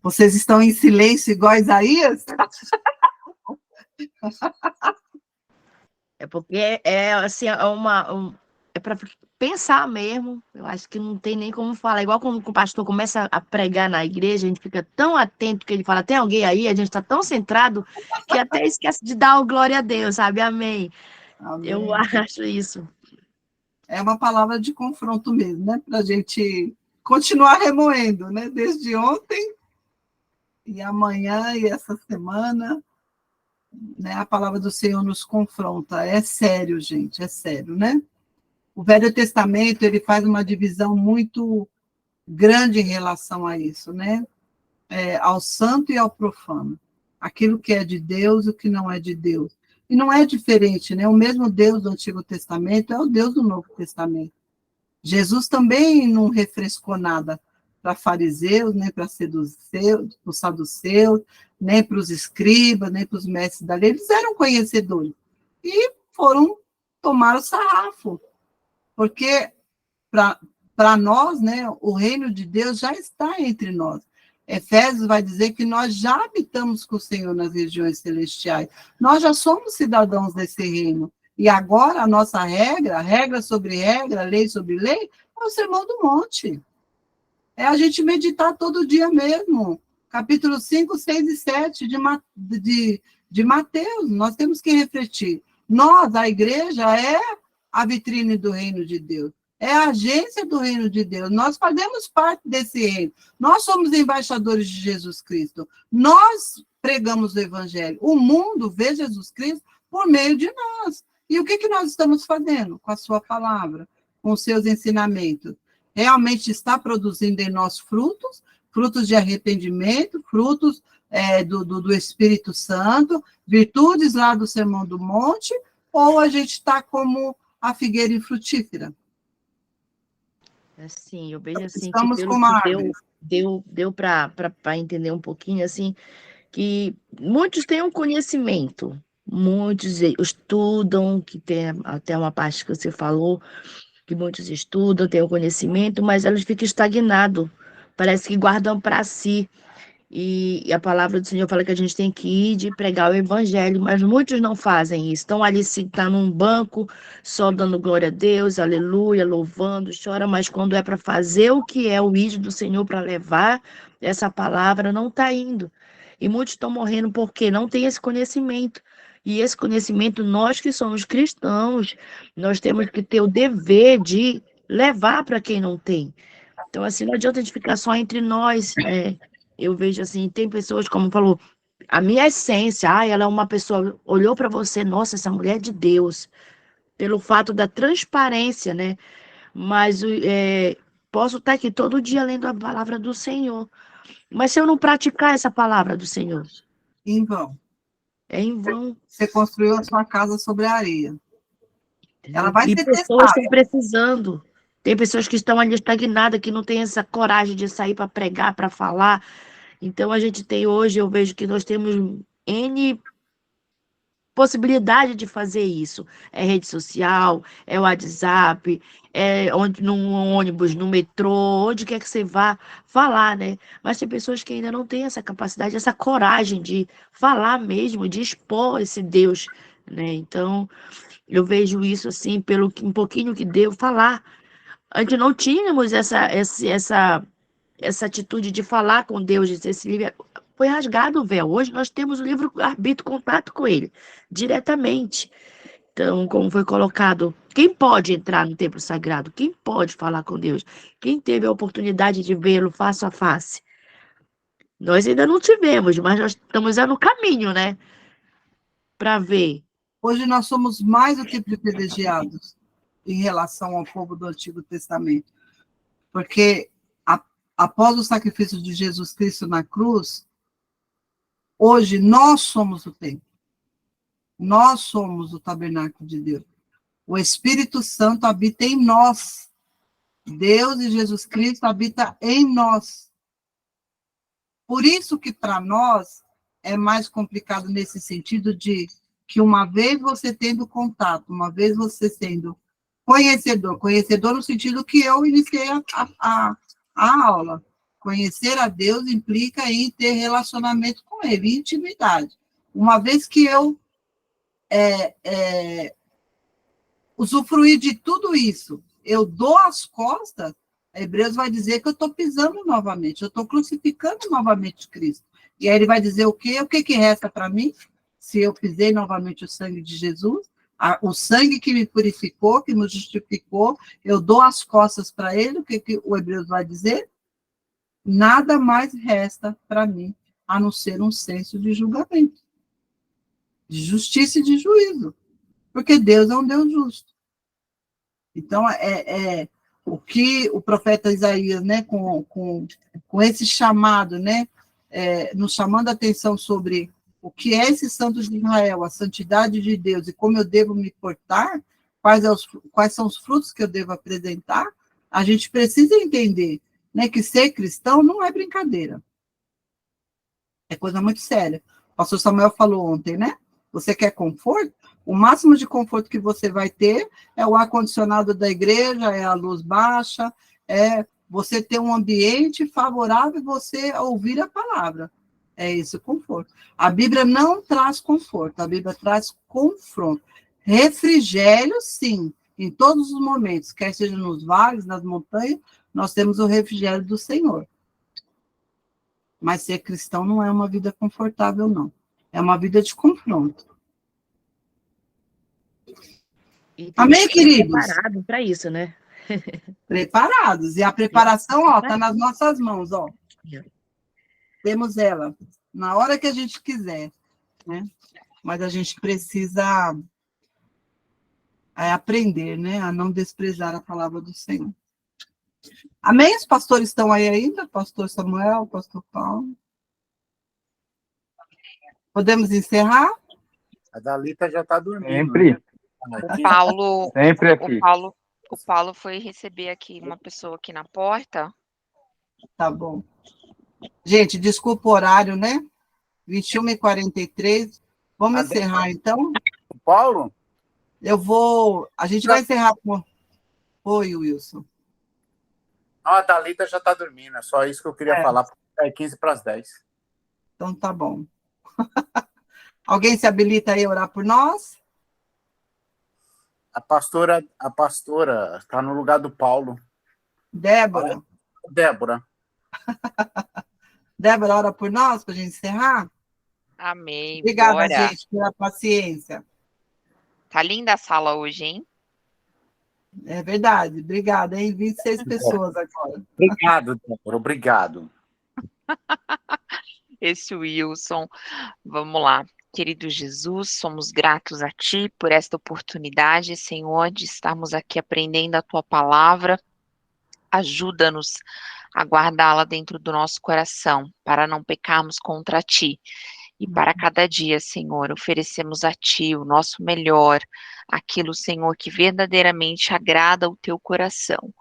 Vocês estão em silêncio igual Isaías? É porque assim, é para pensar mesmo. Eu acho que não tem nem como falar. Igual quando o pastor começa a pregar na igreja, a gente fica tão atento que ele fala, tem alguém aí? A gente está tão centrado que até esquece de dar o glória a Deus, sabe? Amém. Amém. Eu acho isso. É uma palavra de confronto mesmo, né? Para a gente continuar remoendo, né? Desde ontem e amanhã e essa semana, né? A palavra do Senhor nos confronta. É sério, gente, é sério, né? O Velho Testamento, ele faz uma divisão muito grande em relação a isso, né? Ao santo e ao profano. Aquilo que é de Deus e o que não é de Deus. E não é diferente, né? O mesmo Deus do Antigo Testamento é o Deus do Novo Testamento. Jesus também não refrescou nada para fariseus, nem para os saduceus, nem para os escribas, nem para os mestres da lei. Eles eram conhecedores. E foram tomar o sarrafo. Porque, para nós, né, o reino de Deus já está entre nós. Efésios vai dizer que nós já habitamos com o Senhor nas regiões celestiais. Nós já somos cidadãos desse reino. E agora a nossa regra sobre regra, lei sobre lei, é o Sermão do Monte. É a gente meditar todo dia mesmo. Capítulo 5, 6 e 7 de Mateus. Nós temos que refletir. Nós, a igreja, é a vitrine do reino de Deus. É a agência do reino de Deus. Nós fazemos parte desse reino. Nós somos embaixadores de Jesus Cristo. Nós pregamos o evangelho. O mundo vê Jesus Cristo por meio de nós. E o que nós estamos fazendo com a sua palavra, com os seus ensinamentos? Realmente está produzindo em nós frutos, frutos de arrependimento, frutos do Espírito Santo, virtudes lá do Sermão do Monte, ou a gente está como a figueira infrutífera? Assim, eu vejo assim Estamos que com uma árvore. deu para entender um pouquinho assim que muitos têm um conhecimento, muitos estudam, que tem até uma parte que você falou, que muitos estudam, têm o conhecimento, mas eles ficam estagnados, parece que guardam para si. E a palavra do Senhor fala que a gente tem que ir de pregar o evangelho, mas muitos não fazem isso. Estão ali sentados num banco, só dando glória a Deus, aleluia, louvando, chora, mas quando é para fazer o que é o ídolo do Senhor para levar essa palavra, não está indo. E muitos estão morrendo porque não tem esse conhecimento. E esse conhecimento, nós que somos cristãos, nós temos que ter o dever de levar para quem não tem. Então, assim, não adianta a gente ficar só entre nós. Eu vejo assim, tem pessoas, como falou, a minha essência, ela é uma pessoa, olhou para você, nossa, essa mulher é de Deus, pelo fato da transparência, né? Mas posso estar aqui todo dia lendo a palavra do Senhor. Mas se eu não praticar essa palavra do Senhor? Em vão. É em vão. Você construiu a sua casa sobre a areia. Ela vai E ser pessoas testada. estão precisando. Tem pessoas que estão ali estagnadas, que não têm essa coragem de sair para pregar, para falar. Então, a gente tem hoje, eu vejo que nós temos N possibilidade de fazer isso. É rede social, é WhatsApp, num ônibus, no metrô, onde quer que você vá falar, né? Mas tem pessoas que ainda não têm essa capacidade, essa coragem de falar mesmo, de expor esse Deus, né? Então, eu vejo isso assim, pelo um pouquinho que deu falar. Antes não tínhamos essa atitude de falar com Deus, de esse livro. Foi rasgado o véu. Hoje nós temos o livro-arbítrio, contato com ele, diretamente. Então, como foi colocado, quem pode entrar no templo sagrado? Quem pode falar com Deus? Quem teve a oportunidade de vê-lo face a face? Nós ainda não tivemos, mas nós estamos no caminho, né? Para ver. Hoje nós somos mais do que privilegiados em relação ao povo do Antigo Testamento. Porque após o sacrifício de Jesus Cristo na cruz, hoje nós somos o templo. Nós somos o tabernáculo de Deus. O Espírito Santo habita em nós. Deus e Jesus Cristo habita em nós. Por isso que para nós é mais complicado nesse sentido de que uma vez você tendo contato, uma vez você sendo conhecedor no sentido que eu iniciei a aula. Conhecer a Deus implica em ter relacionamento com Ele, intimidade. Uma vez que eu usufruir de tudo isso, eu dou as costas, Hebreus vai dizer que eu estou pisando novamente, eu estou crucificando novamente Cristo. E aí ele vai dizer o quê? O que que resta para mim? Se eu pisei novamente o sangue de Jesus, o sangue que me purificou, que me justificou, eu dou as costas para ele, o que que o Hebreus vai dizer? Nada mais resta para mim, a não ser um senso de julgamento, de justiça e de juízo, porque Deus é um Deus justo. Então, o que o profeta Isaías, né, com esse chamado, né, nos chamando a atenção sobre o que é esse santo de Israel, a santidade de Deus e como eu devo me portar, quais são os frutos que eu devo apresentar, a gente precisa entender, né, que ser cristão não é brincadeira. É coisa muito séria. O pastor Samuel falou ontem, né? Você quer conforto? O máximo de conforto que você vai ter é o ar-condicionado da igreja, é a luz baixa, é você ter um ambiente favorável e você ouvir a palavra. É esse o conforto. A Bíblia não traz conforto, a Bíblia traz confronto. Refrigério, sim, em todos os momentos, quer seja nos vales, nas montanhas, nós temos o refrigério do Senhor. Mas ser cristão não é uma vida confortável, não. É uma vida de confronto. Amém, queridos? Preparados para isso, né? Preparados. E a preparação, ó, está nas nossas mãos, ó. Temos ela na hora que a gente quiser, né? Mas a gente precisa aprender, né? A não desprezar a palavra do Senhor. Amém? Os pastores estão aí ainda? Pastor Samuel, pastor Paulo. Podemos encerrar? A Dalita já está dormindo. Sempre. Sempre aqui. O Paulo foi receber aqui uma pessoa aqui na porta. Tá bom. Gente, desculpa o horário, né? 21h43. Vamos encerrar, então? Paulo? A gente vai encerrar com... Oi, Wilson. A Dalita já está dormindo, é só isso que eu queria falar, porque é 15:10. Então tá bom. Alguém se habilita aí a orar por nós? A pastora está no lugar do Paulo. Débora. Débora, ora por nós, para a gente encerrar? Amém. Obrigada, Bora. gente, pela paciência. Tá linda a sala hoje, hein? É verdade. Obrigada, hein? 26 pessoas agora. obrigado, Débora, obrigado. Esse Wilson. Vamos lá. Querido Jesus, somos gratos a Ti por esta oportunidade, Senhor, de estarmos aqui aprendendo a Tua palavra. Ajuda-nos a guardá-la dentro do nosso coração, para não pecarmos contra Ti. E para cada dia, Senhor, oferecemos a Ti o nosso melhor, aquilo, Senhor, que verdadeiramente agrada o Teu coração.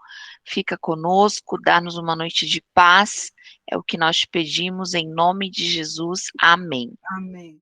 Fica conosco, dá-nos uma noite de paz, é o que nós te pedimos em nome de Jesus. Amém. Amém.